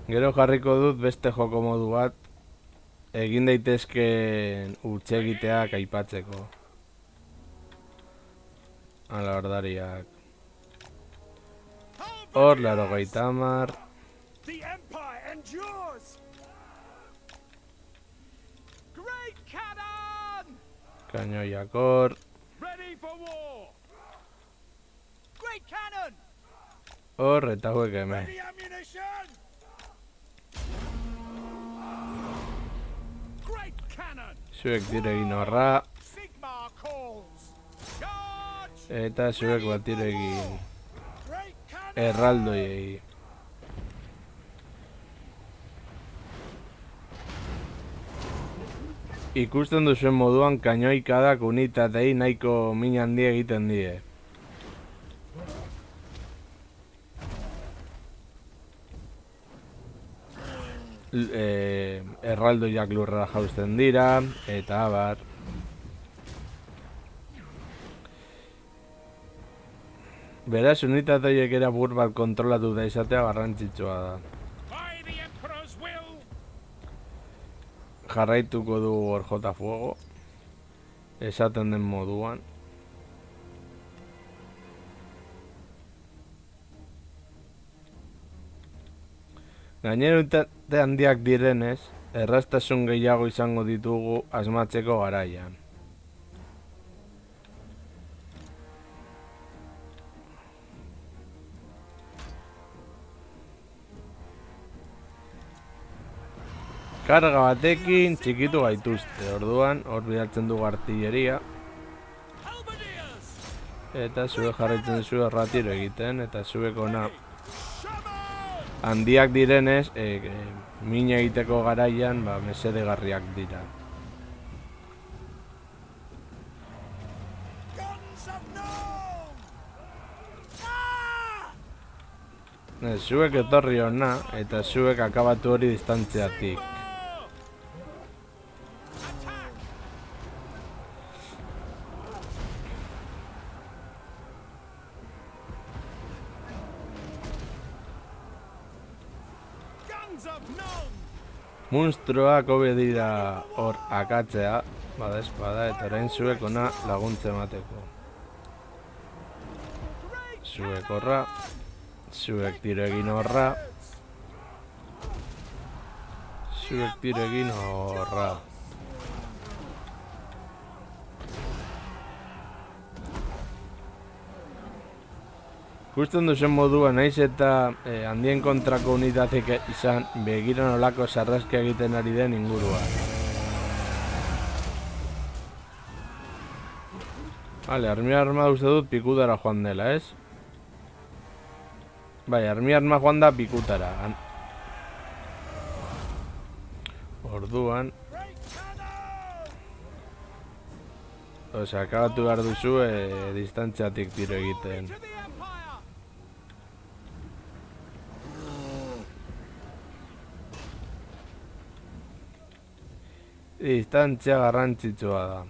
Gero jarriko dut beste joko modu bat, egin daitezkeen hutsegiteak aipatzeko. Alabardariak. Hor, 80. Kainoiak hor. Hor, eta hauek hemen. Zuek diregin horra. Eta zuek bat diregin erraldoiei. Ikusten duzuen moduan kainoikadak unitatei nahiko min handi egiten die. Erraldoiak lurra jausten dira, eta abar. Beraz, unitate horiek era bur bat kontrolatu da izatea garrantzitsua da. Jarraituko du hor jota fuego. Esaten den moduan. Gainera unitate handiak direnez, erraztasun gehiago izango ditugu asmatzeko garaian. Karga batekin txikitu gaituzte, orduan hor bidaltzen dugu artilleria. Eta zuek jarraitzen zu erratiro egiten, eta zuek ona handiak direnez, min egiteko garaian mesedegarriak dira. Zuek etorri hona, eta zuek akabatu hori distantziatik. Monstruak hobe dira hor akatzea, bada espada, eta orain zuek ona laguntze emateko. Zuek horra, zuek tiro egin horra, zuek tiro egin horra. Ikusten duzen modua, naiz eta handien kontrako unitatek izan begira nolako sarraski egiten ari den ingurua. Vale, arma uste dut pikutara joan dela, ez? Bai, arma joan da pikutara. Orduan... akabatu behar duzu distantziatik tiro egiten. Distantzia garrantzitsua da.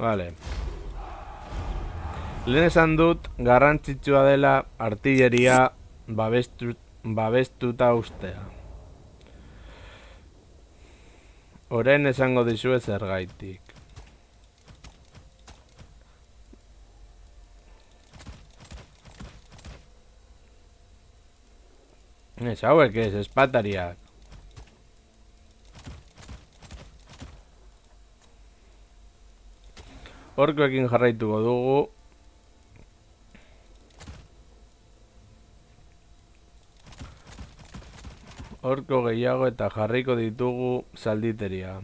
Vale. Lehen esan dut garrantzitsua dela artilleria babestuta ustea. Orain esango dizue zergaitik. Ez hauek ez, espatariak. Orkoekin jarraituko dugu. Orko gehiago eta jarriko ditugu zalditeria.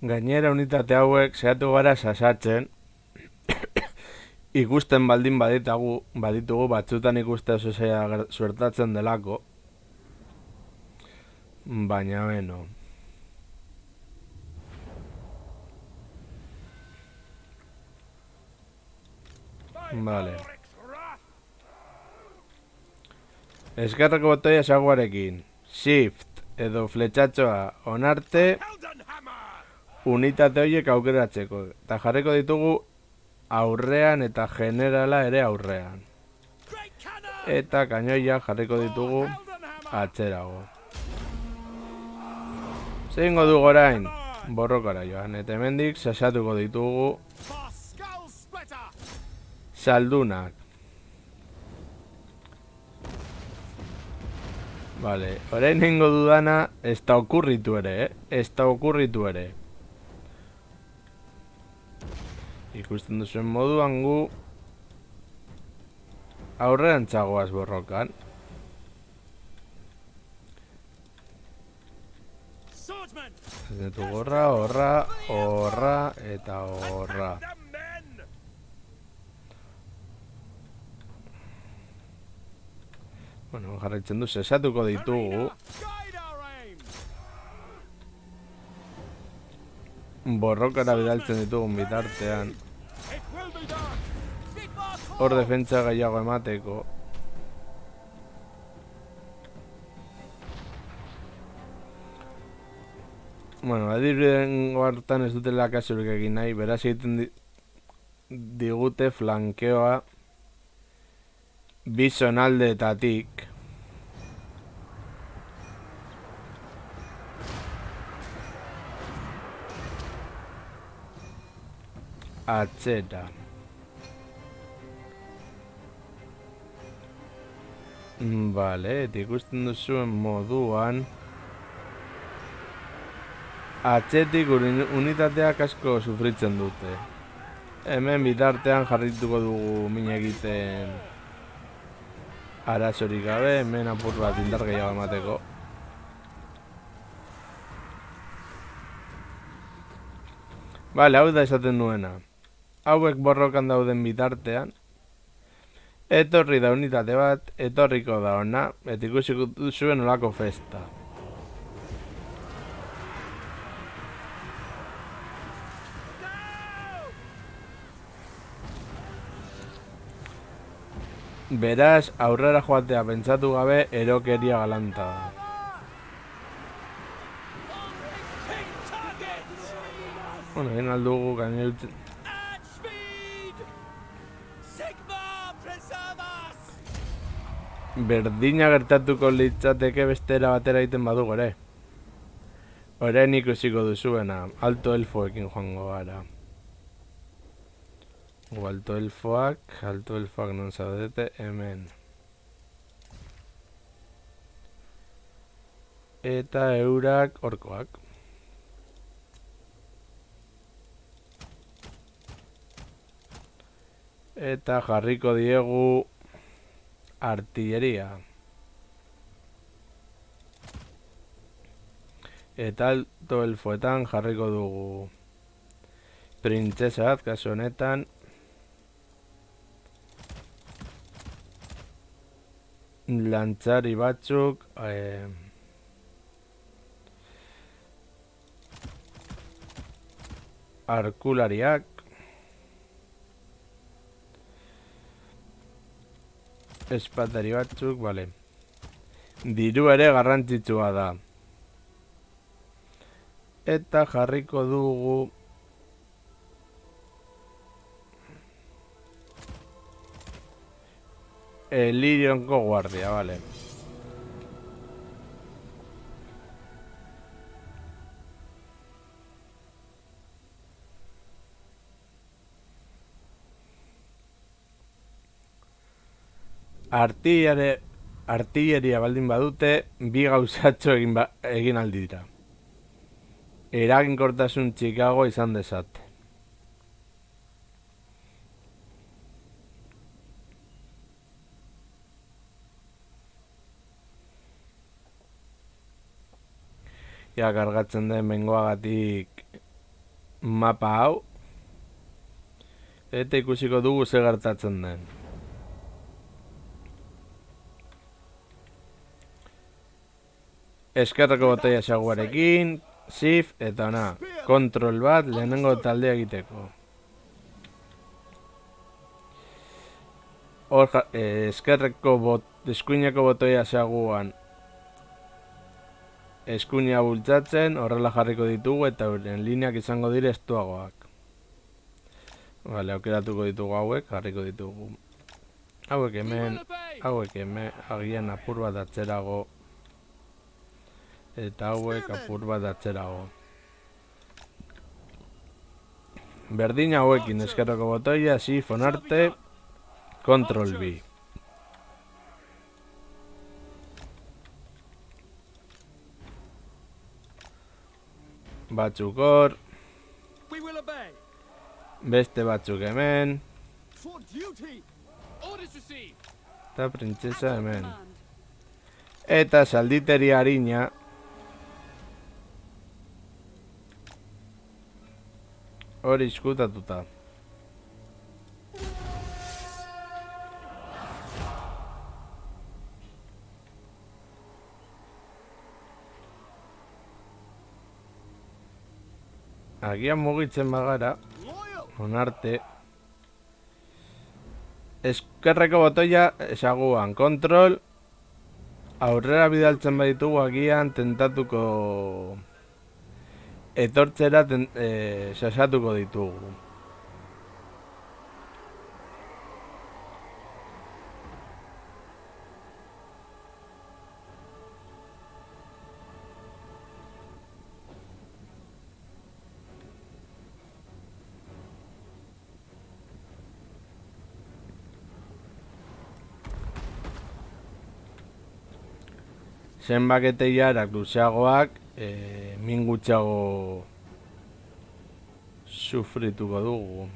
Gainera unitate hauek saiatu gara sasatzen. Ikusten baldin baditugu batzutan ikuste oso zaila suertatzen delako. Baina beno. Vale. Eskerreko botoia saguarekin. Shift edo fletxatxoa onarte unitate horiek aukeratzeko. Eta jarriko ditugu aurrean eta generala ere aurrean. Eta kainoia jarriko ditugu atzerago. Zeingo dugu orain? Borrokara joan. Eta hemendik sasatuko ditugu saldunak. Vale, orain nengo dudana ez da okurritu ere, ez da okurritu ere. Ikusten duzuen moduan gu aurrean txagoaz borrokan. Ez ditu gorra, horra, horra eta horra. Bueno, jarraitzen du, sesatuko ditugu. Borrokara bidaltzen ditugun bitartean. Hor defentsa gehiago emateko. Bueno, adibideen hartan ez dutela kasurik egin nahi, beraz egiten digute flankeoa bi zonaldeetatik. Atzera. Vale, eta ikusten duzuen moduan atzetik unitateak asko sufritzen dute. Hemen bitartean jarrituko dugu min egiten arazorik gabe, hemen apur bat indar gehiago emateko. Vale, hau da esaten duena. Hauek borrokan dauden bitartean etorri da unitate bat, etorriko da ona, eta ikusiko zuen olako festa. Beraz, aurrera joatea pentsatu gabe erokeria galanta da. Bueno, egin aldugu gainera berdina gertatuko litzateke bestera batera egiten badugu ere. Orain ikusiko duzuena, alto elfoekin joango gara. Alto elfoak non zaudete, hemen. Eta eurak orkoak. Eta jarriko diegu artilleria. Eta alto elfoetan jarriko dugu printzesa bat, kasu honetan. Lantzari batzuk, arkulariak, espadari batzuk, bale. Diru ere garrantzitsua da. Eta jarriko dugu Elirionko guardia, bale. Artilleria baldin badute, bi gauzatxo egin aldi dira. Eraginkortasun txikago izan dezate. Ja, kargatzen den bengoagatik mapa hau. Eta ikusiko dugu ze gertatzen den. Eskerreko botoia xaguarekin, shift eta ona, kontrol bat lehenengo taldea egiteko. Hor, eskuineko botoia xaguan eskuina bultzatzen, horrela jarriko ditugu eta euren lineak izango dire estuagoak. Bale, aukeratuko ditugu hauek, jarriko ditugu. Hauek hemen, agian apur bat atzerago. Eta hauek apur bat atzerago. Berdin hauekin eskerroko botoia, shift onarte, control B. Batzuk hor. Beste batzuk hemen. Eta printzesa hemen. Eta salditeria harina. Hori izkutatuta. Agian mugitzen bagara, onarte. Eskerreko botoia esaguan, kontrol. Aurrera bidaltzen baditugu agian tentatuko etortzera sasatuko ditugu. Zenbaketeiarak luzeagoak, min gutxago sufrituko dugu.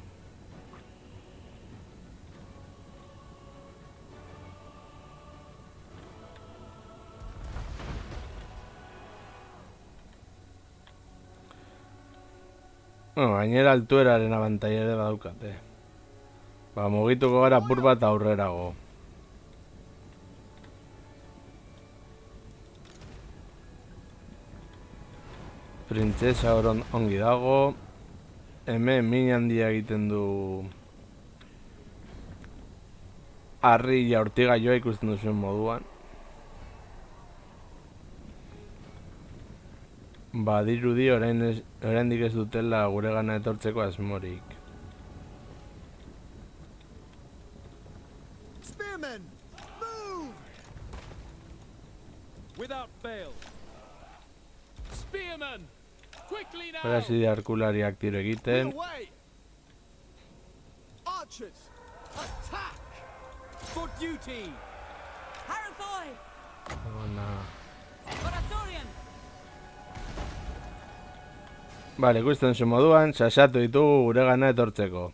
Gainera altueraren abantai ere badaukate. Mugituko gara apur bat aurrerago. Printzesa hor ongi dago. Hemen min handia egiten du harri jaurtiga joa ikusten duzuen moduan. Badirudi oraindik ez dutela gure gana etortzeko asmorik. Spearmen, move! Without fail. Spearmen, quickly now. Hora hasi arkulariak tiro egiten. Archers, attack! For duty! Harathoi! Ona. Oratorian! Bale, ikusten zu moduan, sasatu ditugu gure gana etortzeko.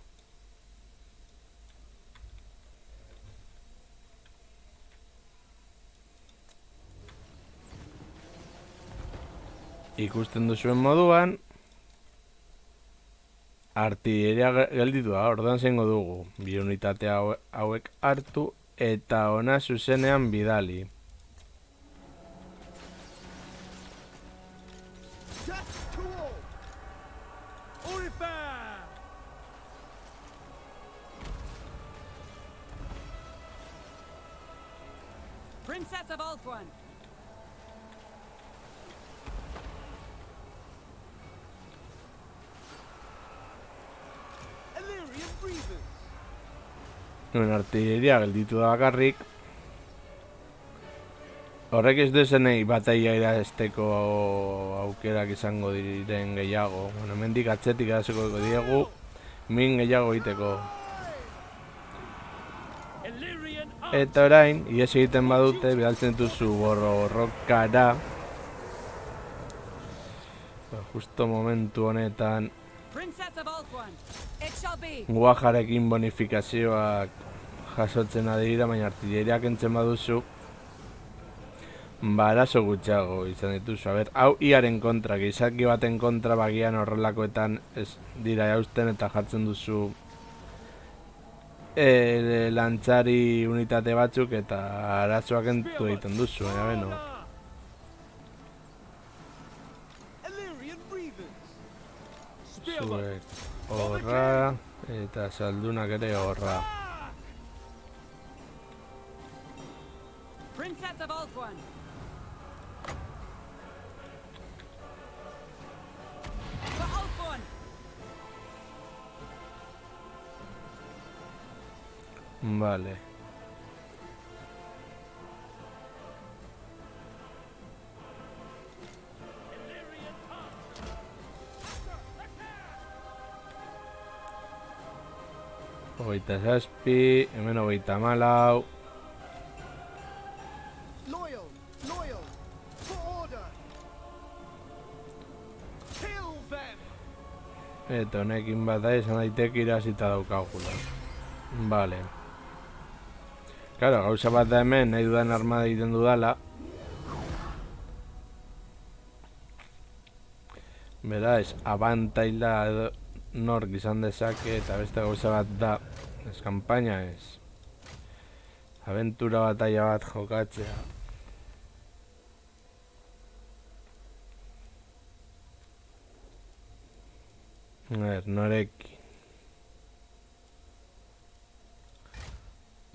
ikusten duzuen moduan, artilleria gelditu da, orduan zengo dugu. Bi unitate hauek hartu eta ona zuzenean bidali. Death to all! Orifar! Princess of Ulthuan. Illyrian breathers! Nuen artilleria gelditu da bakarrik. Horrek ez duzenei bataia irazteko aukerak izango diren gehiago. Bueno, hemendik atzetik erasiko diegu, min gehiago egiteko. Illyrian Eta orain, ihes egiten badute, bidaltzen duzu borrokara. Justo momentu honetan, Princess of Ulthuan. It shall be. guajarekin bonifikazioak jasotzen adira, baina artilleriak entzen baduzu, arazo gutxago izan dituzu. A ber, hau iaren kontra, gizaki baten kontra bagian horrelakoetan ez dira jausten eta jartzen duzu lantzari unitate batzuk eta arazoak entu egiten duzu, beno. Illyrian breathers! Spearmen! Zuek horra eta saldunak ere horra. Princess of Ulthuan. For Ulthuan. Vale. Hogeita zazpi, hemen hogeita malau. Loyal! Loyal! For order! Kill them! Eta honekin bat da izan daiteke irazita daukagula. Vale. Claro, gauza bat da hemen, nahi dudan armada egiten dudala. Beraz, abantaila edo nork izan dezake eta beste gauza bat da, ez kanpaina ez. Aventura bataia bat jokatzea. A ver, norekin.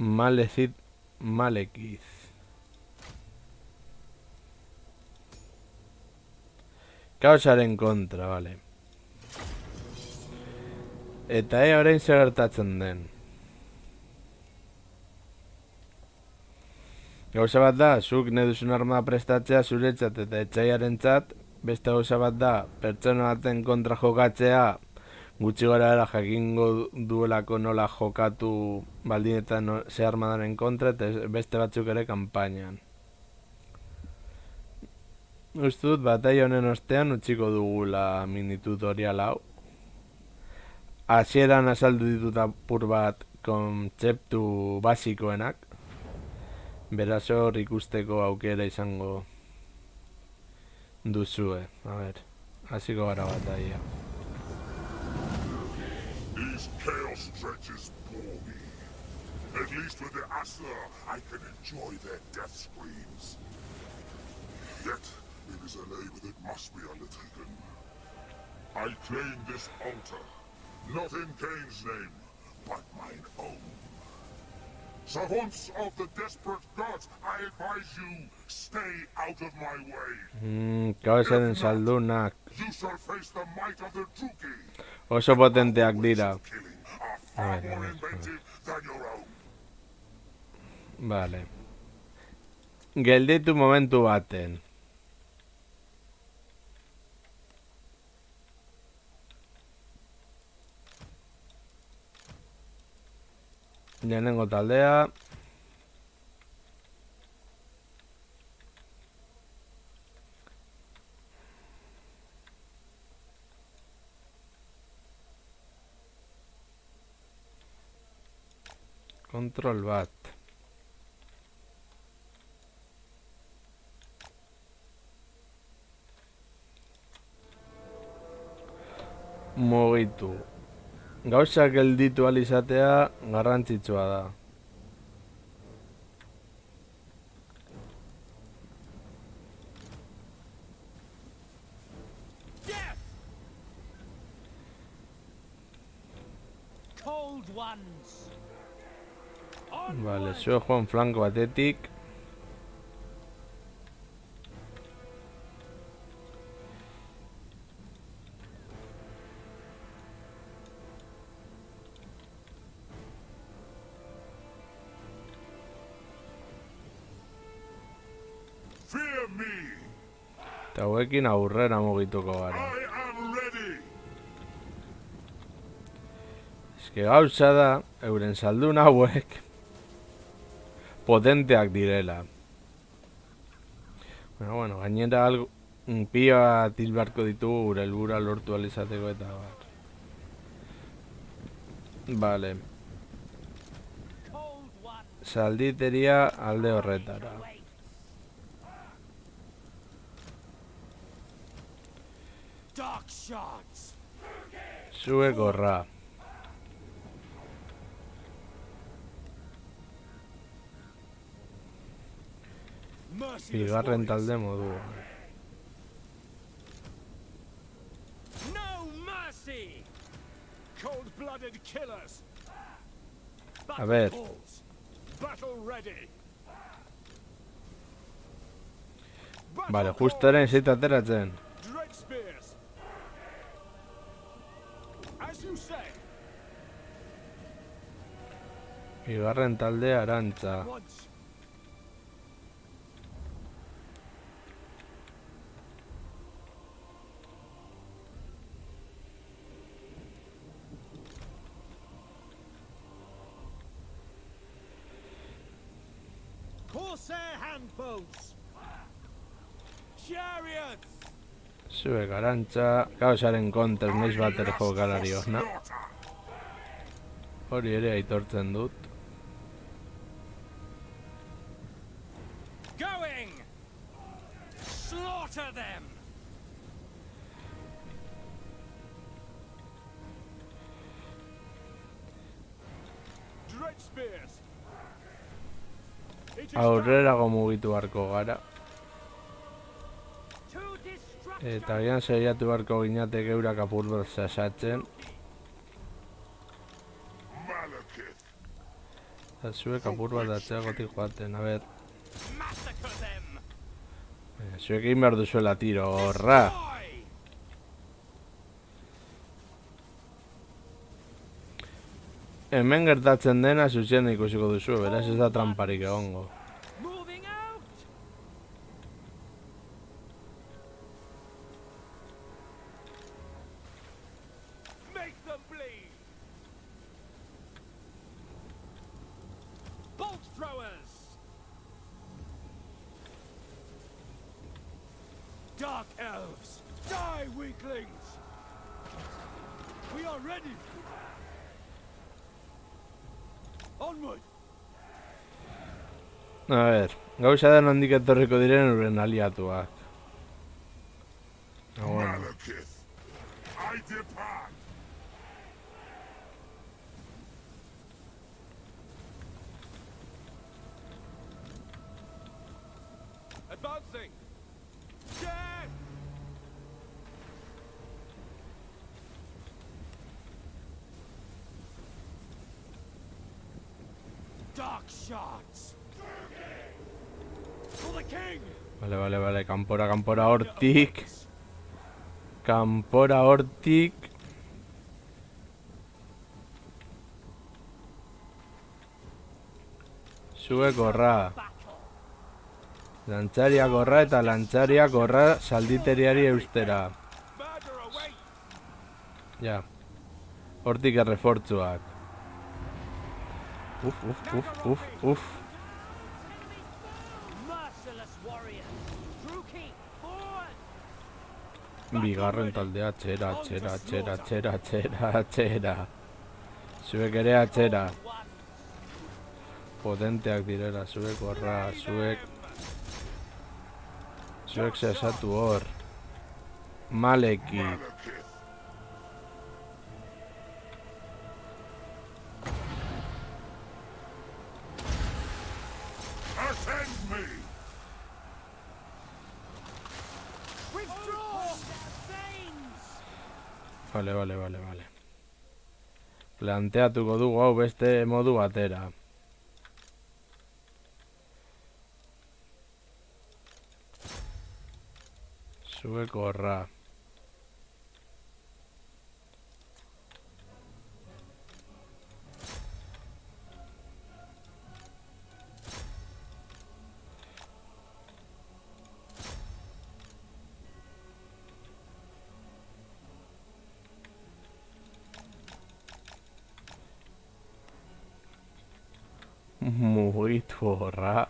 Malekiz. Kaosaren kontra, vale. Eta orain zer gertatzen den. Gauza bat da, zuk nahi duzun armada prestatzea zuretzat eta etxaiarentzat. Beste gauza bat da, pertsona baten kontra jokatzea, gutxi gora era jakingo duelako nola jokatu baldin eta ze armadaren kontra, eta beste batzuk ere kanpainan. Uste dut, bataia honen ostean utziko dugula mini tutorial hau. Hasieran azaldu ditut apur bat kontzeptu basikoenak. Beraz hor ikusteko aukera izango duzue. A ver, hasiko gara bataia. These chaos dredges bore me. At least with the Asur, I can enjoy their death screams. Yet, it is a labor that must be undertaken. I claim this altar, not in Cain's name, but mine own. Savants of the desperate gods, I advise you, stay out of my way. Kaosaren saldunak You shall face the might of the Druki. oso potenteak dira. Killing are far more inventive than your own. Vale. Gelditu momentu baten. Lehenengo taldea. Kontrol bat. mugitu. Gauzak gelditu ahal izatea garrantzitsua da. Death! Cold ones! Vale, zuek joan flanko batetik. Fear me! Eta hauekin aurrera mugituko gara. I am ready! Eske gauza da, euren saldun hauek potenteak direla. Bueno, gainera algo pila bat hil beharko ditugu gure helburua lortu ahal izateko eta bar. Vale, Cold one salditeria alde horretara. waits. Dark shards! Zuek horra. Merciless Bigarren warriors. talde moduan. No mercy! Cold-blooded killers! A ver. Battle calls. Battle ready! Vale, justo eren zeit ateratzen. Dread spears! As you say, Bigarren talde arantza. once. Corsair handbows! Chariots! Zuek arantza, gauzaren kontra naiz bater jokalari ona. Hori ere aitortzen dut. Going! Slaughter them! Dread spears! It is done. Aurrerago mugitu beharko gara. To destruction! Eta agian saiatu beharko ginateke eurak apur bat sasatzen. Malekith! Eta zuek apur bat atzeagotik joaten, a ber. Massacre them! Zuek egin behar duzuela tiro, horra! Destroy! Hemen gertatzen dena zuzen ikusiko duzu, beraz ez da tramparik egongo. Moving out! Make them bleed! Bolt throwers! Dark elves! Die, weaklings! We are ready! Onward! A ber, gauza den handik etorriko diren uren aliatuak. Bueno, Malekith! I depart! Advancing! Death! Dark shards! For the king! vale, kanpora hortik. Kanpora hortik. Zuek horra. Lantzariak horra eta lantzariak horra salditeriari eustera. Murder away! Ja. Hortik errefortzuak. Uf. Merciless warriors! True king! Forward! Bigarren taldea atxera. Zuek ere atxera. Potenteak direla, zuek horra, zuek sesatu hor. Malekith. Malekith! Vale. Planteatuko dugu hau beste modu batera. Zuek horra. Mugitu horra.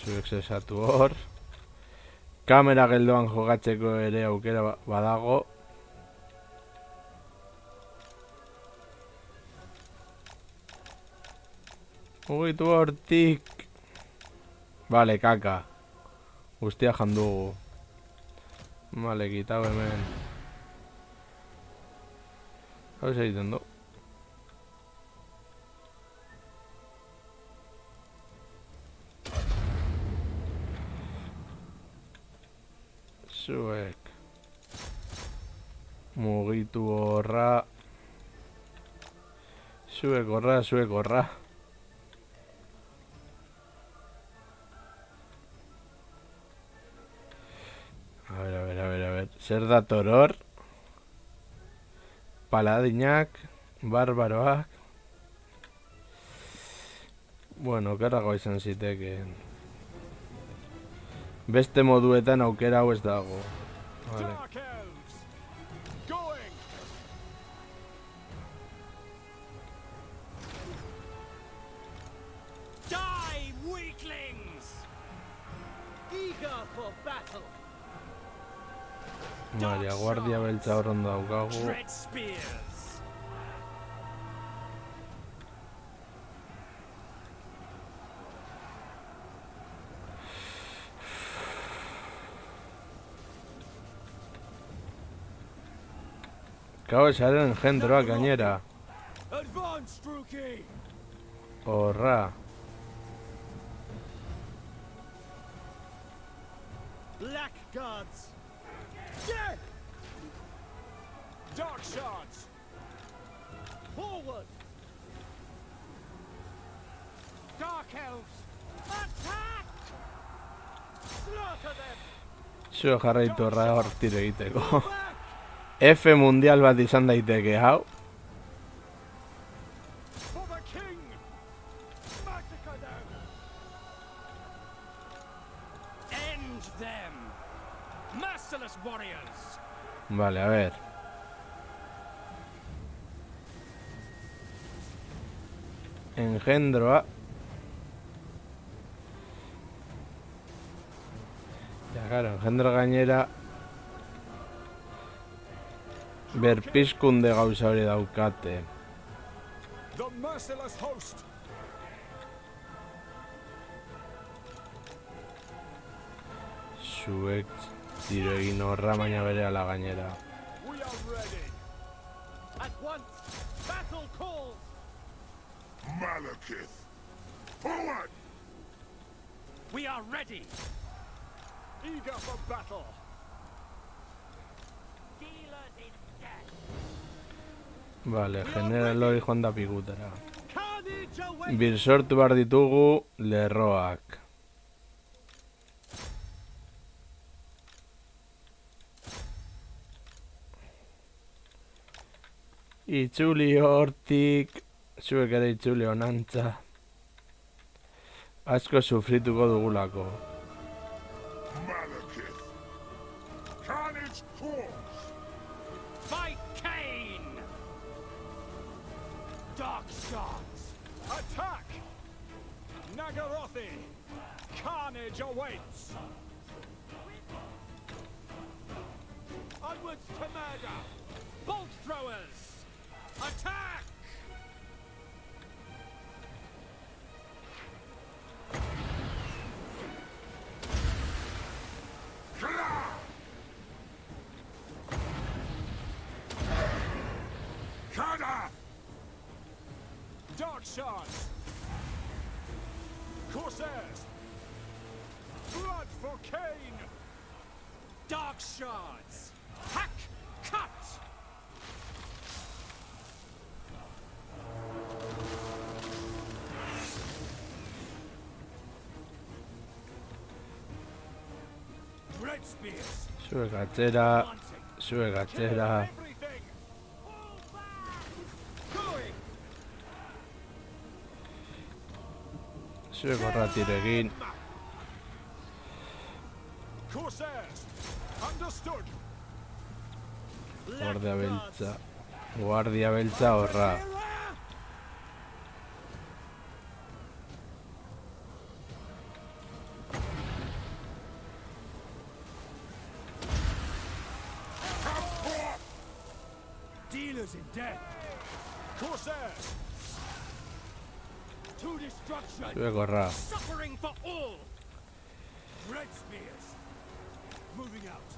Zuek zesatu hor. Kamera geldoan jogatzeko ere aukera badago. Mugitu hortik. Vale, kaka. Guztia jandugu. Vale, kitau hemen. Hau egiten du. Zuek. Mugitu horra. Zuek horra. A ver. Zer dator hor? Paladinak, barbaroak. Bueno, okerrago izan zitekeen. Beste moduetan aukera hau ez dago. Vale. Dark elves! Going! Die, weaklings! Eager for battle. Maria, guardia beltza horren daukagu. Dread spears. Kau esaren engendroak gainera. Advance, Druki! Horra. Blackguards! Death! Dark shards! Forward! Dark elves! Attack! Slaughter them! Zio jarraitu horra hor tiro egiteko. Back! F mundial bat izan daiteke hau. For the king! Massacre them! End them! Merciless warriors! Vale, a ver. Engendroa. Ya, claro, engendro gainera. Berpizkunde gauza hori daukate. The merciless host! Zuek tiro egin horra baina berehala gainera. We are ready! At once! Battle calls! Malekith! Forward! We are ready! Eager for battle! Dealers in death! Vale, general hori joan da pikutera. Carnage awaits! Birsortu behar ditugu lerroak. Itzuli hortik, zuek ere itzuli honantza. Asko sufrituko dugulako. Malekith! Carnage calls! By Cain! Dark shards! Attack! Nagarothi! Carnage awaits! Onwards to murder! Bolt throwers! Attack! shards. Corsairs. Blood for Cain. Dark shards. Hack. Cut. Red spears. Zuek atzera, zuek atzera. Everything. Going. Zuek horra tiro egin. Corsairs. Understood. Guardia beltza. Guardia beltza horra. Dealers in death. Corsairs. To destruction. Zuek horra. Suffering for all. Red spears. Moving out.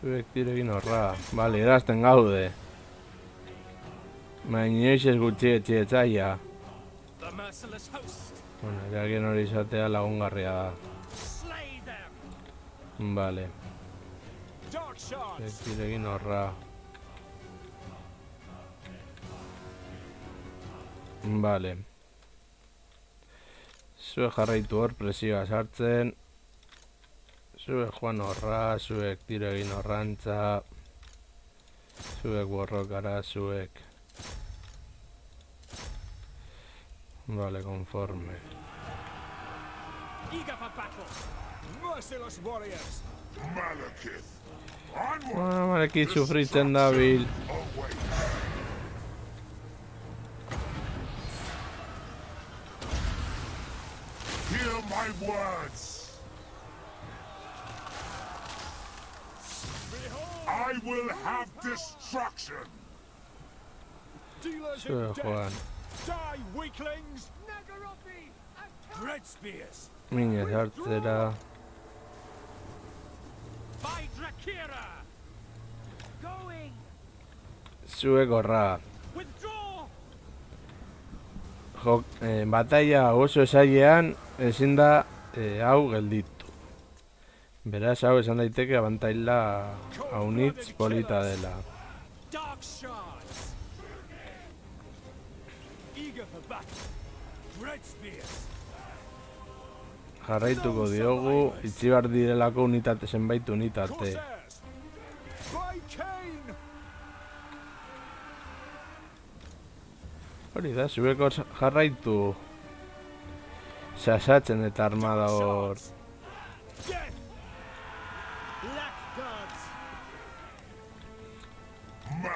Zuek tiro egin horra. Bale, erazten gaude. Inoiz ez gutxi etxietzaia. The merciless host. Bueno, eragin hori izatea lagungarria da. Slay them. Bale, Dark zuek shards. tiro egin horra. Bale. Zuek jarraitu hor presioa sartzen. Zuek joan horra, zuek tiro egin horrantza. Zuek borrokara, zuek. Vale, conforme. Eager for battle. Merciless warriors. Malekith. Onward. Malekith sufritzen dabil. Awaits. Hear my words. I will have destruction. Dealers in Zuek death. joan. Die, weaklings. Nagarothi. Red spears. Minez hartzera. By Drakira. Going. Zuek horra. Withdraw. Bataila oso esailean ezin da hau gelditu. Beraz, hau esan daiteke abantaila haunitz polita dela. Dark shards. Eager for battle. Red spears. Jarraituko diogu, itxi behar direlako unitate, zenbait unitate. Corsairs. By Cain. Hori da, zuek hor jarraitu sasatzen eta armada hor. Death. Black gods.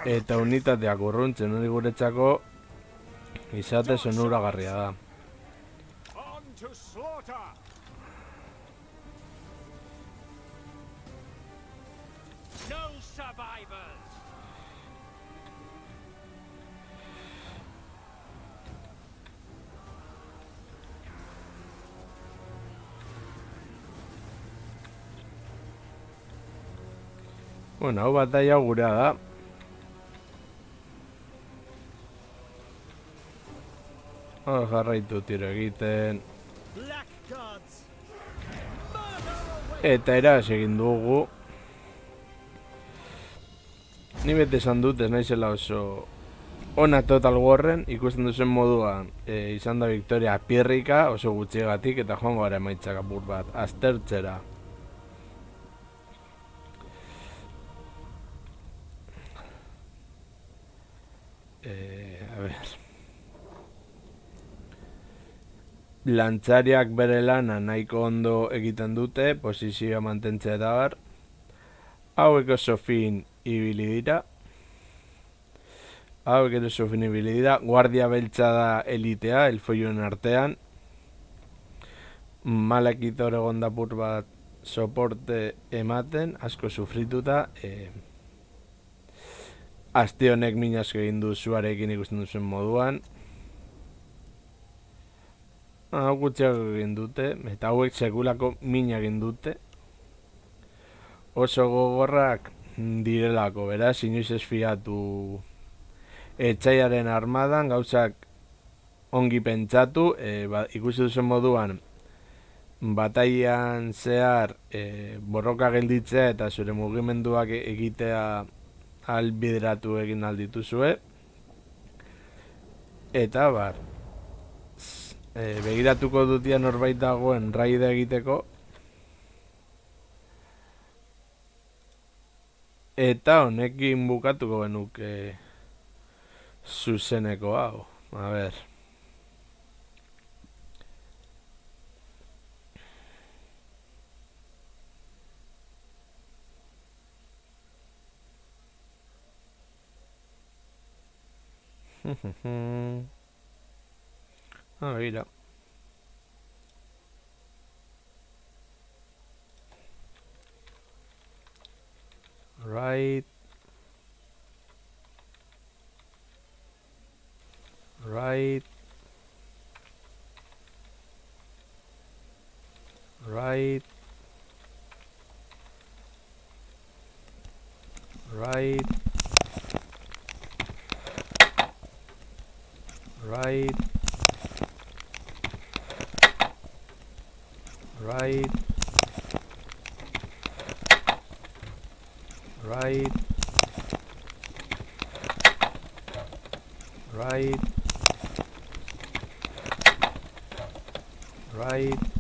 Eta unitateak urruntzen hori guretzako izate sonuragarria da. On to slaughter. No survivors. Bueno, hau bataila gurea da. Hor jarraitu tiro egiten. Black gods. Eta eraz egin dugu. Ni bete esan dut ez naizela oso ona Total Warren, ikusten duzen moduan izan da Victoria Pierrika oso gutxigatik eta joango gara emaitzak apur bat, aztertzera. A ver. Lantzariak bere lana nahiko ondo egiten dute, posizioa mantentzea eta bar. Hauek oso fin ibili dira. Hauek ere oso fin ibili dira. Guardia beltza da elitea, elfoiuen artean. Malekith hor egon da pur bat soporte ematen, asko sufrituta. Asti honek min asko egin du zuarekin ikusten duzuen moduan. Hau gutxiak egin dute, eta hauek sekulako min egin dute. Oso gogorrak direlako, beraz, inoiz ez fiatu etsaiaren armadan, gauzak ongi pentsatu, ikusi duzen moduan, bataian zehar borroka gelditzea eta zure mugimenduak egitea albideratu egin aldituzue. Eta begiratuko dutia norbait dagoen raida egiteko. Eta honekin bukatuko genuke zuzeneko hau. A ber. Mira. Right. Right. Right. Right. Right. Right. Right. Right. Right.